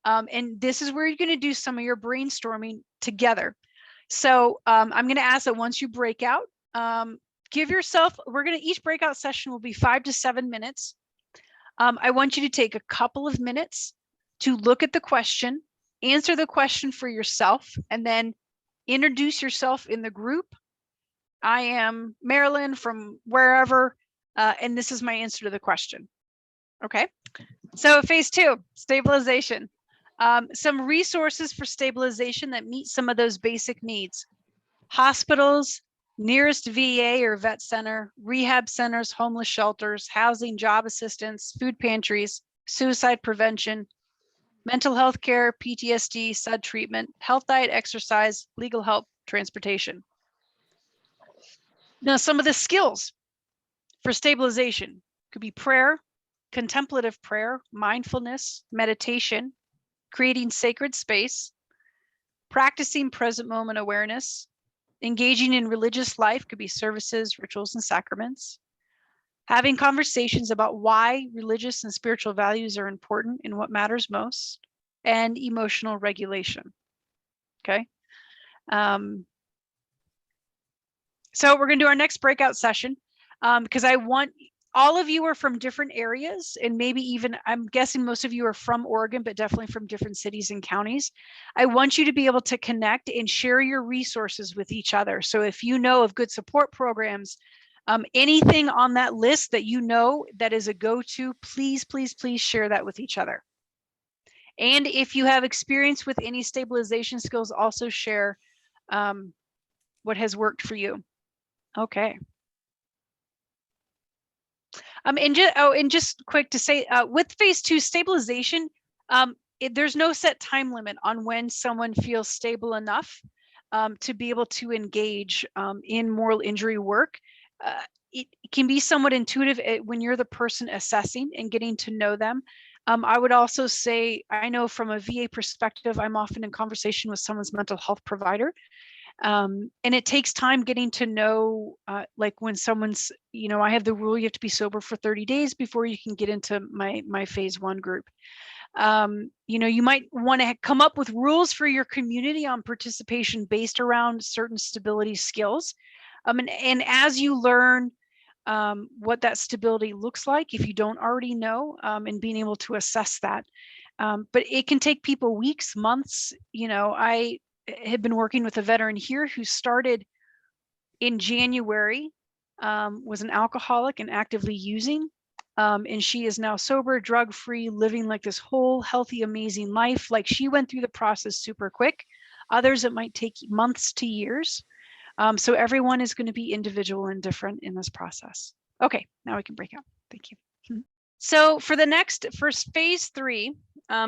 And this is where you're going to do some of your brainstorming together. So I'm going to ask that once you break out, give yourself, each breakout session will be 5 to 7 minutes. I want you to take a couple of minutes to look at the question, answer the question for yourself, and then introduce yourself in the group. I am Marilyn from wherever, and this is my answer to the question. Okay, so phase 2, stabilization. Some resources for stabilization that meet some of those basic needs. Hospitals, nearest VA or vet center, rehab centers, homeless shelters, housing, job assistance, food pantries, suicide prevention, mental health care, PTSD, SUD treatment, health, diet, exercise, legal help, transportation. Now, some of the skills for stabilization could be prayer, contemplative prayer, mindfulness, meditation, creating sacred space, practicing present moment awareness, engaging in religious life, could be services, rituals, and sacraments, having conversations about why religious and spiritual values are important and what matters most, and emotional regulation. Okay. So we're going to do our next breakout session because I want all of you are from different areas, and maybe even I'm guessing most of you are from Oregon, but definitely from different cities and counties. I want you to be able to connect and share your resources with each other. So if you know of good support programs, anything on that list that you know that is a go-to, please, please, please share that with each other. And if you have experience with any stabilization skills, also share what has worked for you. Okay. And just quick to say, with phase 2 stabilization, there's no set time limit on when someone feels stable enough to be able to engage in moral injury work. It can be somewhat intuitive when you're the person assessing and getting to know them. I would also say, I know from a VA perspective, I'm often in conversation with someone's mental health provider. And it takes time getting to know, like when someone's, I have the rule, you have to be sober for 30 days before you can get into my phase 1 group. You might want to come up with rules for your community on participation based around certain stability skills. And as you learn what that stability looks like, if you don't already know, and being able to assess that. But it can take people weeks, months. I had been working with a veteran here who started in January, was an alcoholic and actively using. And she is now sober, drug-free, living like this whole healthy, amazing life. Like, she went through the process super quick. Others, it might take months to years. So everyone is going to be individual and different in this process. Okay, now we can break out. Thank you. So for phase 3,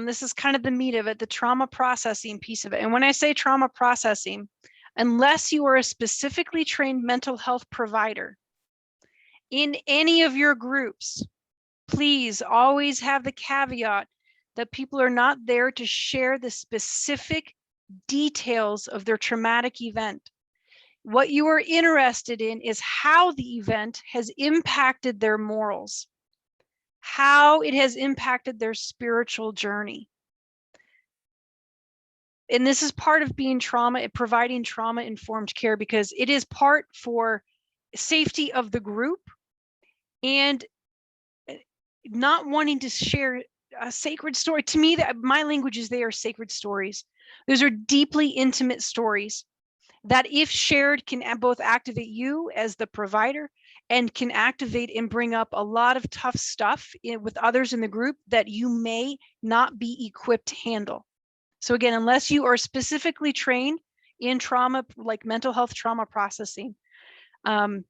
this is kind of the meat of it, the trauma processing piece of it. And when I say trauma processing, unless you are a specifically trained mental health provider in any of your groups, please always have the caveat that people are not there to share the specific details of their traumatic event. What you are interested in is how the event has impacted their morals, how it has impacted their spiritual journey. And this is part of being providing trauma-informed care, because it is part for safety of the group and not wanting to share a sacred story. To me, my language is, they are sacred stories. Those are deeply intimate stories that, if shared, can both activate you as the provider and can activate and bring up a lot of tough stuff with others in the group that you may not be equipped to handle. So again, unless you are specifically trained in trauma, like mental health trauma processing. And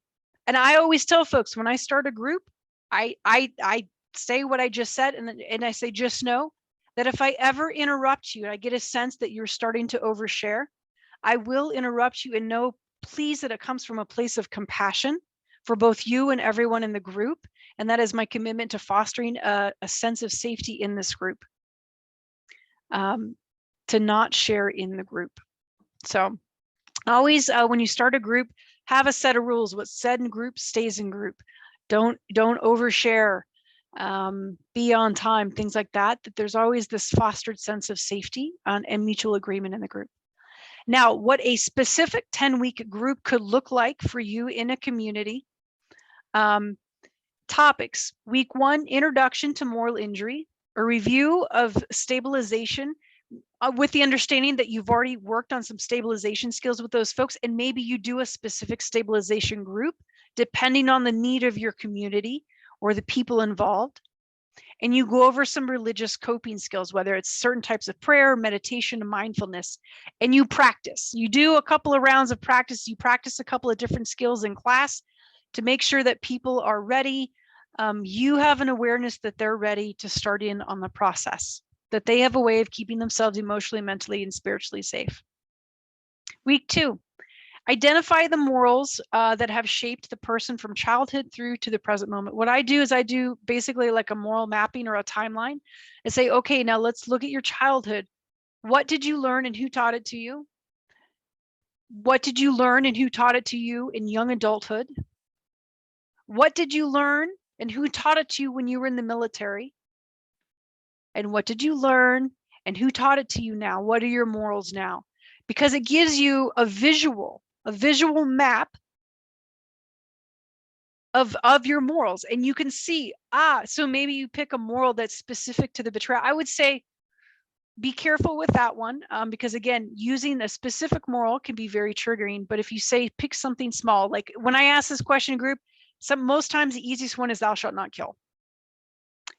I always tell folks, when I start a group, I say what I just said, and I say, just know that if I ever interrupt you and I get a sense that you're starting to overshare, I will interrupt you, and know, please, that it comes from a place of compassion for both you and everyone in the group. And that is my commitment to fostering a sense of safety in this group, to not share in the group. So always, when you start a group, have a set of rules. What's said in group stays in group. Don't overshare, be on time, things like that. That there's always this fostered sense of safety and mutual agreement in the group. Now, what a specific 10-week group could look like for you in a community. Topics: week 1, introduction to moral injury, a review of stabilization, with the understanding that you've already worked on some stabilization skills with those folks, and maybe you do a specific stabilization group depending on the need of your community or the people involved. And you go over some religious coping skills, whether it's certain types of prayer, meditation, and mindfulness, and you practice. You do a couple of rounds of practice. You practice a couple of different skills in class to make sure that people are ready. You have an awareness that they're ready to start in on the process, that they have a way of keeping themselves emotionally, mentally, and spiritually safe. Week 2, identify the morals that have shaped the person from childhood through to the present moment. What I do is I do basically like a moral mapping or a timeline and say, okay, now let's look at your childhood. What did you learn and who taught it to you? What did you learn and who taught it to you in young adulthood? What did you learn and who taught it to you when you were in the military? And what did you learn and who taught it to you now? What are your morals now? Because it gives you a visual map of your morals, and you can see, so maybe you pick a moral that's specific to the betrayal. I would say be careful with that one, because again, using a specific moral can be very triggering. But if you say pick something small, like when I ask this question group, most times the easiest one is thou shalt not kill.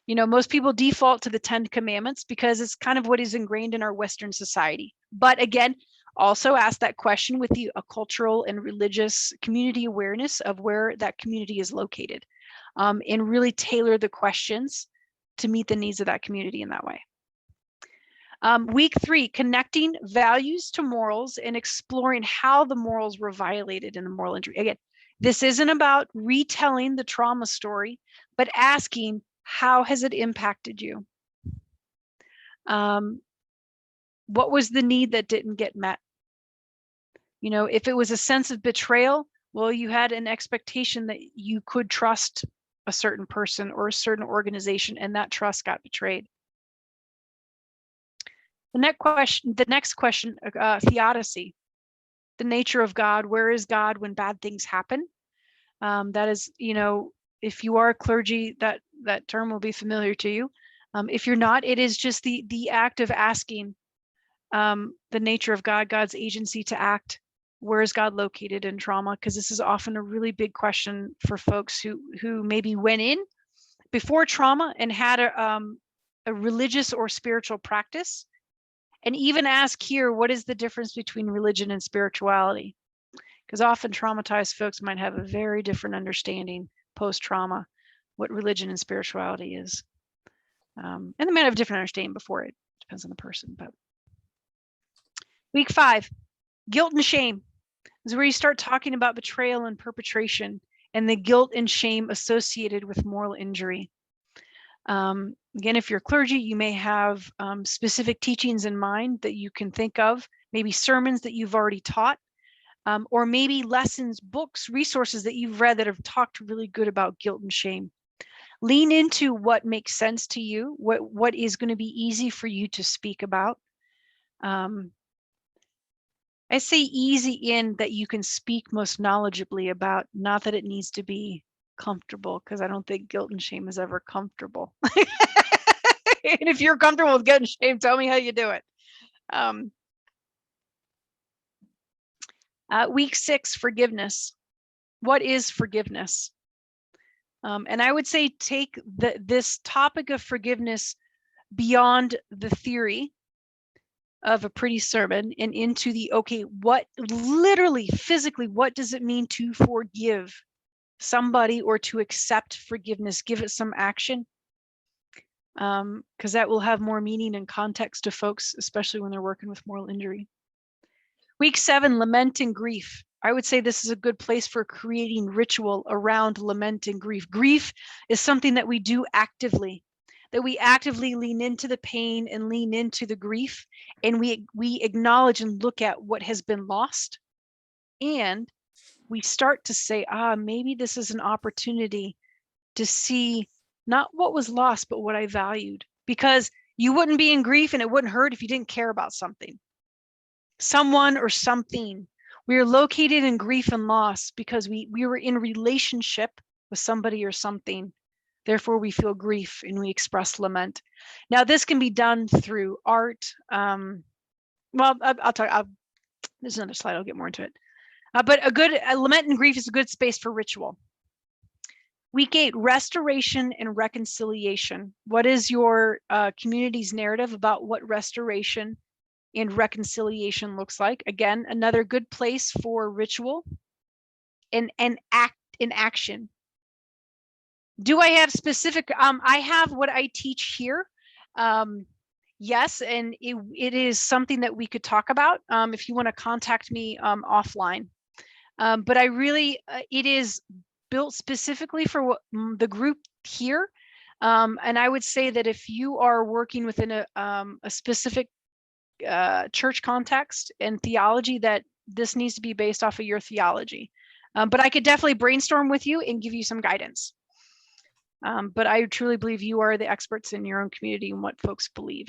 You know, most people default to the 10 commandments because it's kind of what is ingrained in our Western society. But again, also ask that question with a cultural and religious community awareness of where that community is located, and really tailor the questions to meet the needs of that community in that way. Week 3, connecting values to morals and exploring how the morals were violated in the moral injury. Again, this isn't about retelling the trauma story, but asking, how has it impacted you? What was the need that didn't get met? You know, if it was a sense of betrayal, well, you had an expectation that you could trust a certain person or a certain organization, and that trust got betrayed. The next question, theodicy, the nature of God. Where is God when bad things happen? That is, you know, if you are a clergy, that term will be familiar to you. If you're not, it is just the act of asking the nature of God, God's agency to act. Where is God located in trauma? Because this is often a really big question for folks who maybe went in before trauma and had a religious or spiritual practice. And even ask here, what is the difference between religion and spirituality? Because often traumatized folks might have a very different understanding post-trauma what religion and spirituality is. And they might have a different understanding before. It depends on the person. But week 5, guilt and shame, is where you start talking about betrayal and perpetration and the guilt and shame associated with moral injury. Again, if you're clergy, you may have specific teachings in mind that you can think of, maybe sermons that you've already taught, or maybe lessons, books, resources that you've read that have talked really good about guilt and shame. Lean into what makes sense to you, what is going to be easy for you to speak about. I say easy in that you can speak most knowledgeably about, not that it needs to be comfortable, because I don't think guilt and shame is ever comfortable. And if you're comfortable with guilt and shame, tell me how you do it. Week 6, forgiveness. What is forgiveness? And I would say take this topic of forgiveness beyond the theory of a pretty sermon and into the, okay, what literally, physically, what does it mean to forgive somebody or to accept forgiveness? Give it some action, because that will have more meaning and context to folks, especially when they're working with moral injury. Week 7, lament and grief. I would say this is a good place for creating ritual around lament and grief. Grief is something that we do actively, that we actively lean into the pain and lean into the grief, and we acknowledge and look at what has been lost, and we start to say, maybe this is an opportunity to see not what was lost, but what I valued. Because you wouldn't be in grief and it wouldn't hurt if you didn't care about something, someone or something. We are located in grief and loss because we were in relationship with somebody or something. Therefore, we feel grief and we express lament. Now, this can be done through art. Well, I'll talk. There's another slide. I'll get more into it. But a good lament and grief is a good space for ritual. Week 8, restoration and reconciliation. What is your community's narrative about what restoration and reconciliation looks like? Again, another good place for ritual and act in action. Do I have specific? I have what I teach here. Yes, and it is something that we could talk about if you want to contact me offline. But I really, it is built specifically for what, the group here. And I would say that if you are working within a specific church context and theology, that this needs to be based off of your theology. But I could definitely brainstorm with you and give you some guidance. But I truly believe you are the experts in your own community and what folks believe.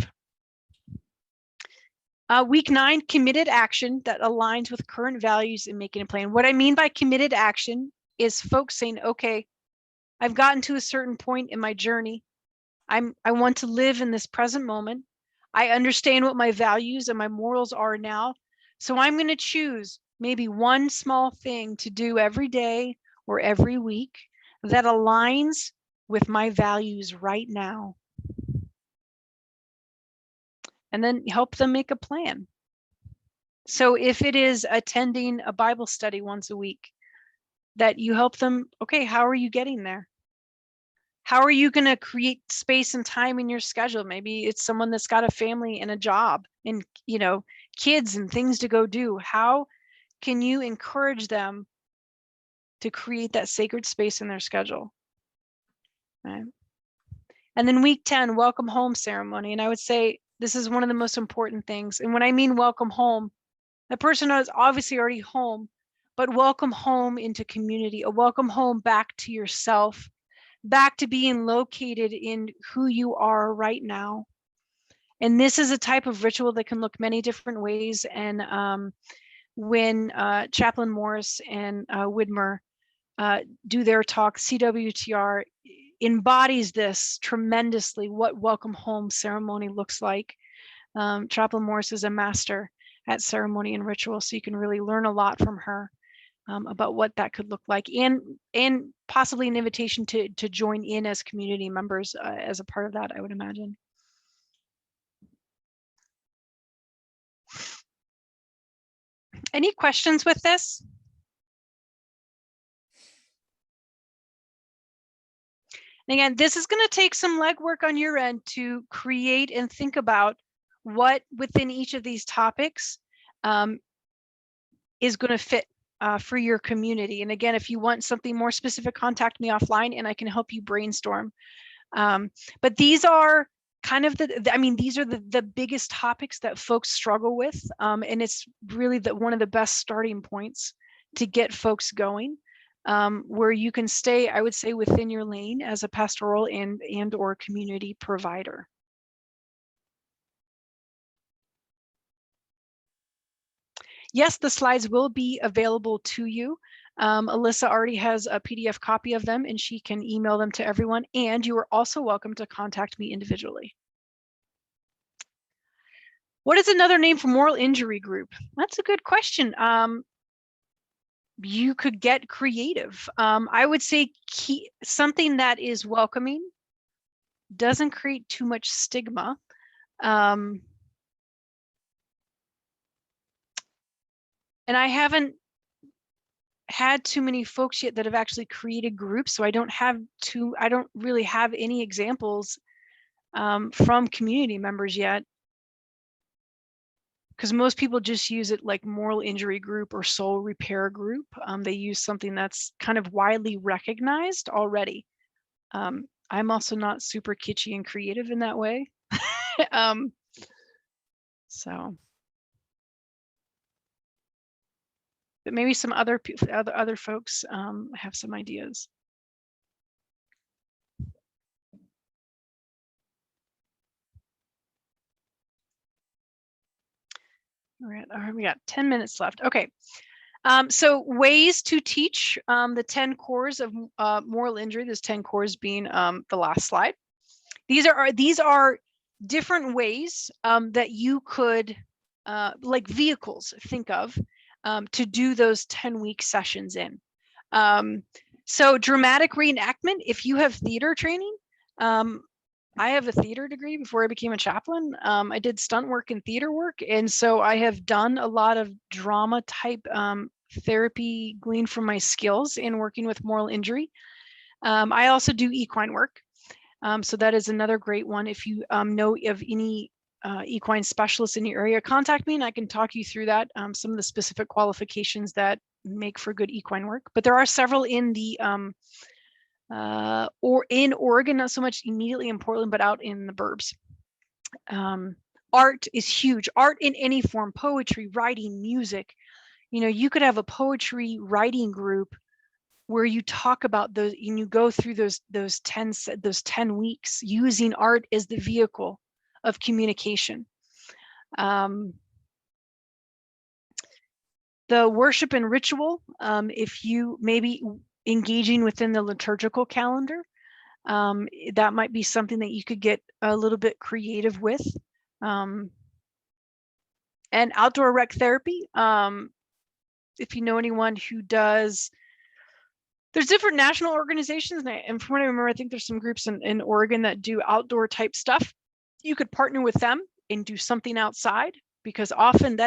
Week 9, committed action that aligns with current values and making a plan. What I mean by committed action is folks saying, okay, I've gotten to a certain point in my journey. I want to live in this present moment. I understand what my values and my morals are now. So I'm going to choose maybe one small thing to do every day or every week that aligns with my values right now. And then help them make a plan. So if it is attending a Bible study once a week, that you help them, okay, how are you getting there? How are you going to create space and time in your schedule? Maybe it's someone that's got a family and a job and, you know, kids and things to go do. How can you encourage them to create that sacred space in their schedule? Right. And then week 10, welcome home ceremony. And I would say this is one of the most important things. And when I mean welcome home, the person is obviously already home, but welcome home into community, a welcome home back to yourself, back to being located in who you are right now. And this is a type of ritual that can look many different ways. And when Chaplain Morris and Widmer do their talk, CWTR embodies this tremendously, what welcome home ceremony looks like. Chaplain Morris is a master at ceremony and ritual, so you can really learn a lot from her about what that could look like, and possibly an invitation to join in as community members as a part of that, I would imagine. Any questions with this? And again, this is going to take some legwork on your end to create and think about what within each of these topics is going to fit for your community. And again, if you want something more specific, contact me offline and I can help you brainstorm. But these are kind of these are the biggest topics that folks struggle with. And it's really one of the best starting points to get folks going, where you can stay, I would say, within your lane as a pastoral and or community provider. Yes, the slides will be available to you. Alyssa already has a PDF copy of them and she can email them to everyone. And you are also welcome to contact me individually. What is another name for moral injury group? That's a good question. You could get creative. I would say something that is welcoming, doesn't create too much stigma. And I haven't had too many folks yet that have actually created groups, so I don't really have any examples from community members yet, because most people just use it like moral injury group or soul repair group. They use something that's kind of widely recognized already. I'm also not super kitschy and creative in that way. So, but maybe some other folks have some ideas. All right, we got 10 minutes left. Okay. So ways to teach the 10 cores of moral injury, this 10 cores being the last slide. These are different ways that you could, like vehicles, think of to do those 10-week sessions in. So dramatic reenactment, if you have theater training, I have a theater degree before I became a chaplain. I did stunt work and theater work. And so I have done a lot of drama type therapy gleaned from my skills in working with moral injury. I also do equine work. So that is another great one. If you know of any equine specialists in your area, contact me and I can talk you through that. Some of the specific qualifications that make for good equine work. But there are several in the or in Oregon, not so much immediately in Portland, but out in the burbs. art is huge. Art in any form, poetry, writing, music. You know, you could have a poetry writing group where you talk about those and you go through those 10 weeks using art as the vehicle of communication. The worship and ritual, if you maybe engaging within the liturgical calendar, that might be something that you could get a little bit creative with. And outdoor rec therapy, if you know anyone who does, there's different national organizations, and from what I remember, I think there's some groups in Oregon that do outdoor type stuff. You could partner with them and do something outside, because often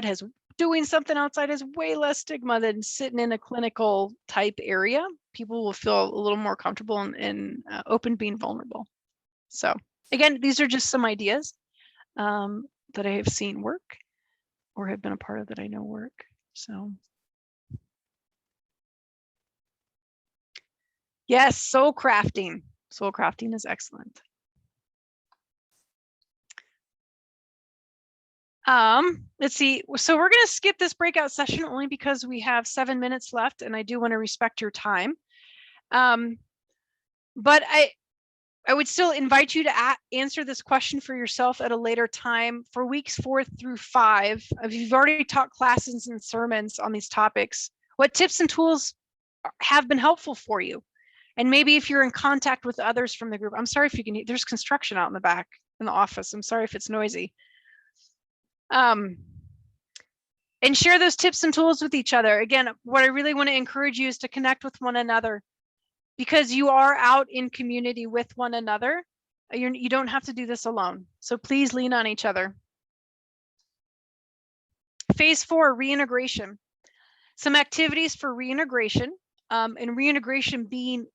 doing something outside has way less stigma than sitting in a clinical type area. People will feel a little more comfortable and open being vulnerable. So again, these are just some ideas that I have seen work or have been a part of that I know work. So yes, soul crafting. Soul crafting is excellent. Let's see. So we're going to skip this breakout session only because we have 7 minutes left and I do want to respect your time. But I would still invite you to answer this question for yourself at a later time for weeks 4 through 5. If you've already taught classes and sermons on these topics, what tips and tools have been helpful for you? And maybe if you're in contact with others from the group, I'm sorry if you can, there's construction out in the back in the office. I'm sorry if it's noisy. And share those tips and tools with each other. Again, what I really want to encourage you is to connect with one another, because you are out in community with one another. You don't have to do this alone. So please lean on each other. Phase 4, reintegration. Some activities for reintegration, and reintegration being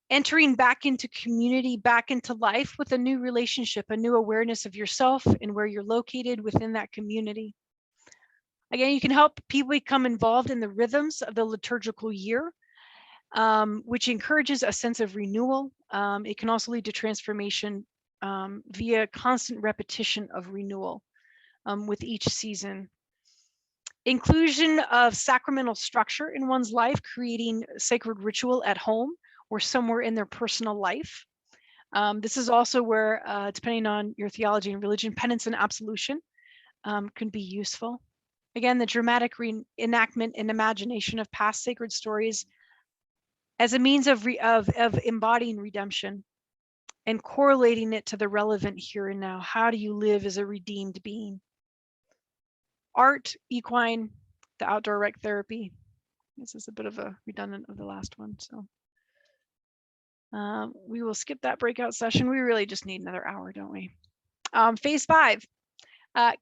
entering back into community, back into life with a new relationship, a new awareness of yourself and where you're located within that community. Again, you can help people become involved in the rhythms of the liturgical year, which encourages a sense of renewal. It can also lead to transformation via constant repetition of renewal with each season. Inclusion of sacramental structure in one's life, creating sacred ritual at home or somewhere in their personal life. This is also where, depending on your theology and religion, penance and absolution can be useful. Again, the dramatic reenactment and imagination of past sacred stories as a means of embodying redemption and correlating it to the relevant here and now. How do you live as a redeemed being? Art, equine, the outdoor rec therapy. This is a bit of a redundant of the last one, so we will skip that breakout session. We really just need another hour, don't we? Phase 5,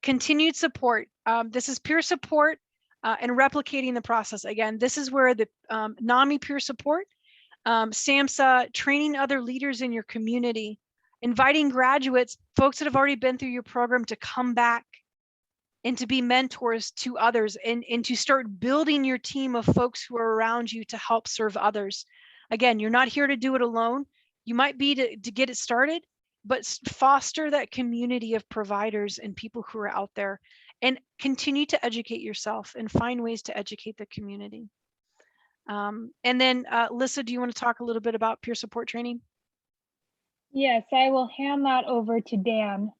continued support. This is peer support and replicating the process. Again, this is where the NAMI peer support, SAMHSA, training other leaders in your community, inviting graduates, folks that have already been through your program, to come back and to be mentors to others, and to start building your team of folks who are around you to help serve others. Again, you're not here to do it alone. You might be to get it started, but foster that community of providers and people who are out there, and continue to educate yourself and find ways to educate the community. And then Lissa, do you want to talk a little bit about peer support training? Yes, I will hand that over to Dan.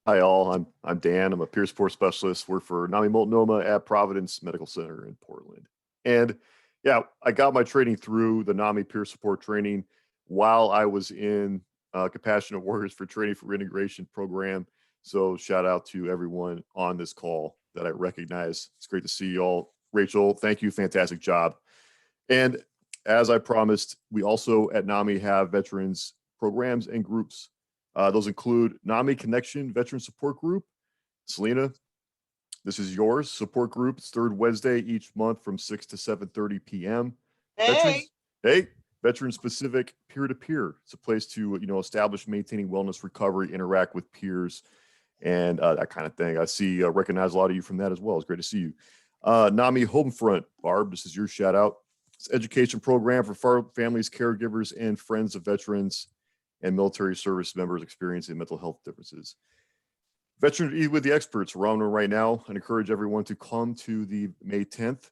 Hi all, I'm Dan. I'm a peer support specialist. Work for NAMI Multnomah at Providence Medical Center in Portland. And yeah, I got my training through the NAMI peer support training while I was in Compassionate Warriors for Training for Reintegration program. So shout out to everyone on this call that I recognize. It's great to see you all. Rachel, thank you. Fantastic job. And as I promised, we also at NAMI have veterans programs and groups. Those include NAMI Connection Veteran Support Group. Selena, this is yours. Support group. It's third Wednesday each month from 6 to 7:30 p.m. Veteran specific peer-to-peer. It's a place to establish, maintaining wellness, recovery, interact with peers, and that kind of thing. I see, recognize a lot of you from that as well. It's great to see you. NAMI Homefront. Barb, this is your shout out. It's an education program for families, caregivers, and friends of veterans. and military service members experiencing mental health differences. Veteran Eat with the Experts, we're on right now. I encourage everyone to come to the May 10th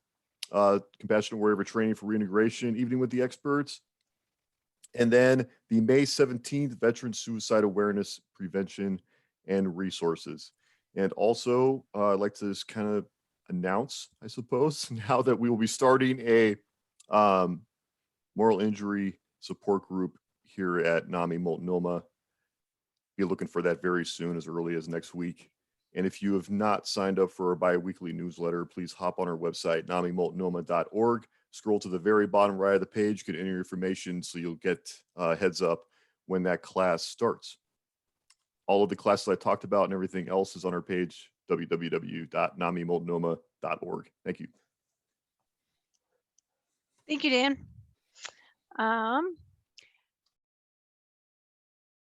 Compassionate Warrior Training for Reintegration Evening with the Experts. And then the May 17th Veteran Suicide Awareness Prevention and Resources. And also, I'd like to just kind of announce, I suppose, now that we will be starting a moral injury support group here at NAMI Multnomah. Be looking for that very soon, as early as next week. And if you have not signed up for our bi-weekly newsletter, please hop on our website, namimultnomah.org. Scroll to the very bottom right of the page, get any information so you'll get a heads up when that class starts. All of the classes I talked about and everything else is on our page, www.namimultnomah.org. Thank you. Thank you, Dan.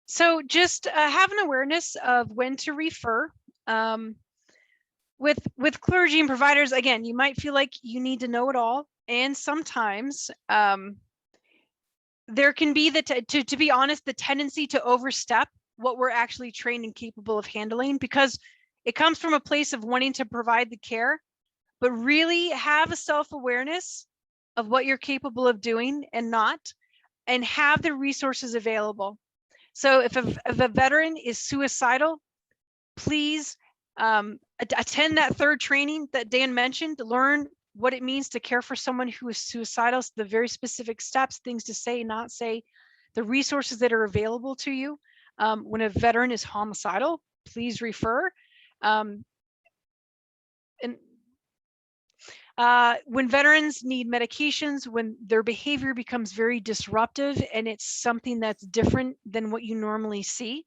So just have an awareness of when to refer. With clergy and providers, again, you might feel like you need to know it all. And sometimes there can be to be honest, the tendency to overstep what we're actually trained and capable of handling, because it comes from a place of wanting to provide the care, but really have a self-awareness of what you're capable of doing and not, and have the resources available. So if a veteran is suicidal, please attend that third training that Dan mentioned, to learn what it means to care for someone who is suicidal, the very specific steps, things to say, not say, the resources that are available to you. When a veteran is homicidal, please refer. When veterans need medications, when their behavior becomes very disruptive and it's something that's different than what you normally see.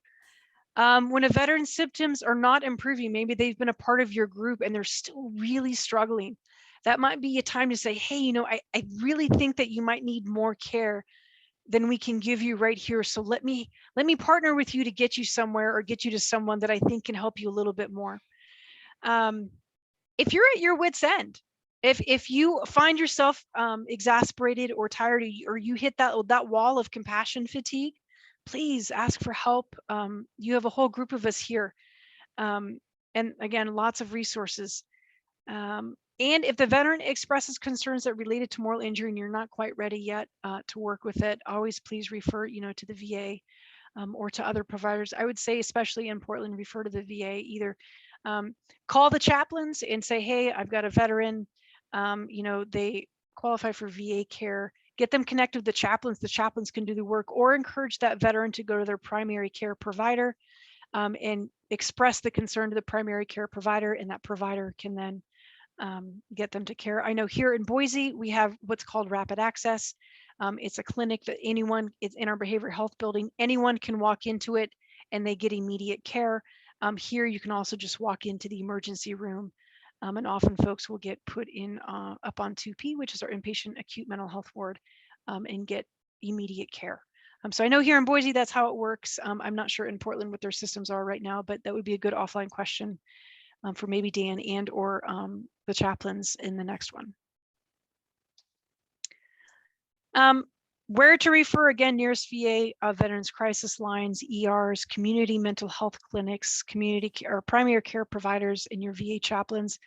When a veteran's symptoms are not improving, maybe they've been a part of your group and they're still really struggling. That might be a time to say, hey, you know, I really think that you might need more care than we can give you right here. So let me partner with you to get you somewhere, or get you to someone that I think can help you a little bit more. If you're at your wit's end, if you find yourself exasperated or tired, or you hit that wall of compassion fatigue, please ask for help. You have a whole group of us here. And again, lots of resources. And if the veteran expresses concerns that related to moral injury and you're not quite ready yet to work with it, always please refer, you know, to the VA or to other providers. I would say, especially in Portland, refer to the VA. Either call the chaplains and say, hey, I've got a veteran, you know, they qualify for VA care. Get them connected with the chaplains. The chaplains can do the work, or encourage that veteran to go to their primary care provider and express the concern to the primary care provider, and that provider can then get them to care. I know here in Boise, we have what's called Rapid Access. It's a clinic that anyone, it's in our behavioral health building, anyone can walk into it and they get immediate care. Here, you can also just walk into the emergency room, and often folks will get put in up on 2P, which is our inpatient acute mental health ward, and get immediate care. So I know here in Boise, that's how it works. I'm not sure in Portland what their systems are right now, but that would be a good offline question for maybe Dan and or the chaplains in the next one. Where to refer, again, nearest VA, Veterans Crisis Lines, ERs, community mental health clinics, community or primary care providers, and your VA chaplains.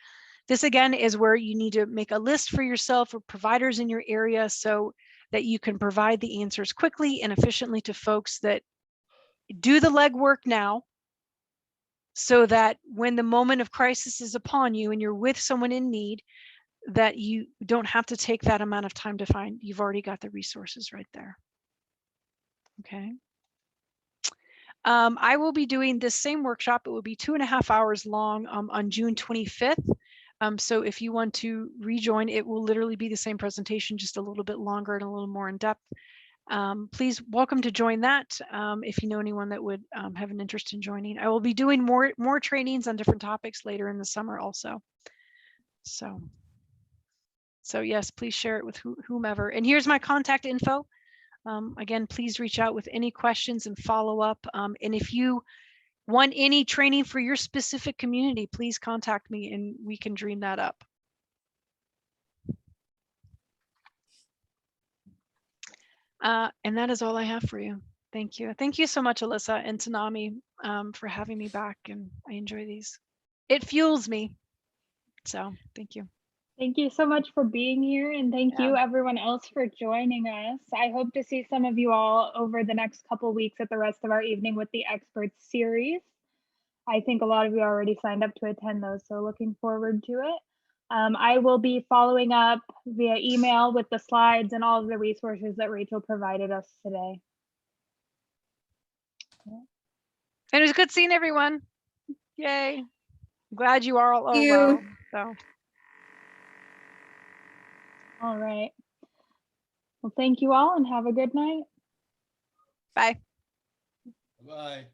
This again is where you need to make a list for yourself of providers in your area so that you can provide the answers quickly and efficiently to folks that do the legwork now, so that when the moment of crisis is upon you and you're with someone in need, that you don't have to take that amount of time to find. You've already got the resources right there. Okay. I will be doing this same workshop. It will be 2.5 hours long on June 25th. So if you want to rejoin, it will literally be the same presentation, just a little bit longer and a little more in depth. Please welcome to join that if you know anyone that would have an interest in joining. I will be doing more trainings on different topics later in the summer also. So yes, please share it with whomever. And here's my contact info. Again, please reach out with any questions and follow up. And if you want any training for your specific community, please contact me and we can dream that up. And that is all I have for you. Thank you. Thank you so much, Alyssa and Tanami, for having me back. And I enjoy these. It fuels me. So thank you. Thank you so much for being here, and thank Yeah. you everyone else for joining us. I hope to see some of you all over the next couple weeks at the rest of our Evening with the Experts series. I think a lot of you already signed up to attend those, so looking forward to it. I will be following up via email with the slides and all of the resources that Rachel provided us today. And it was good seeing everyone. Yay. I'm glad you are all Thank you. well. So All right. Well, thank you all and have a good night. bye. Bye.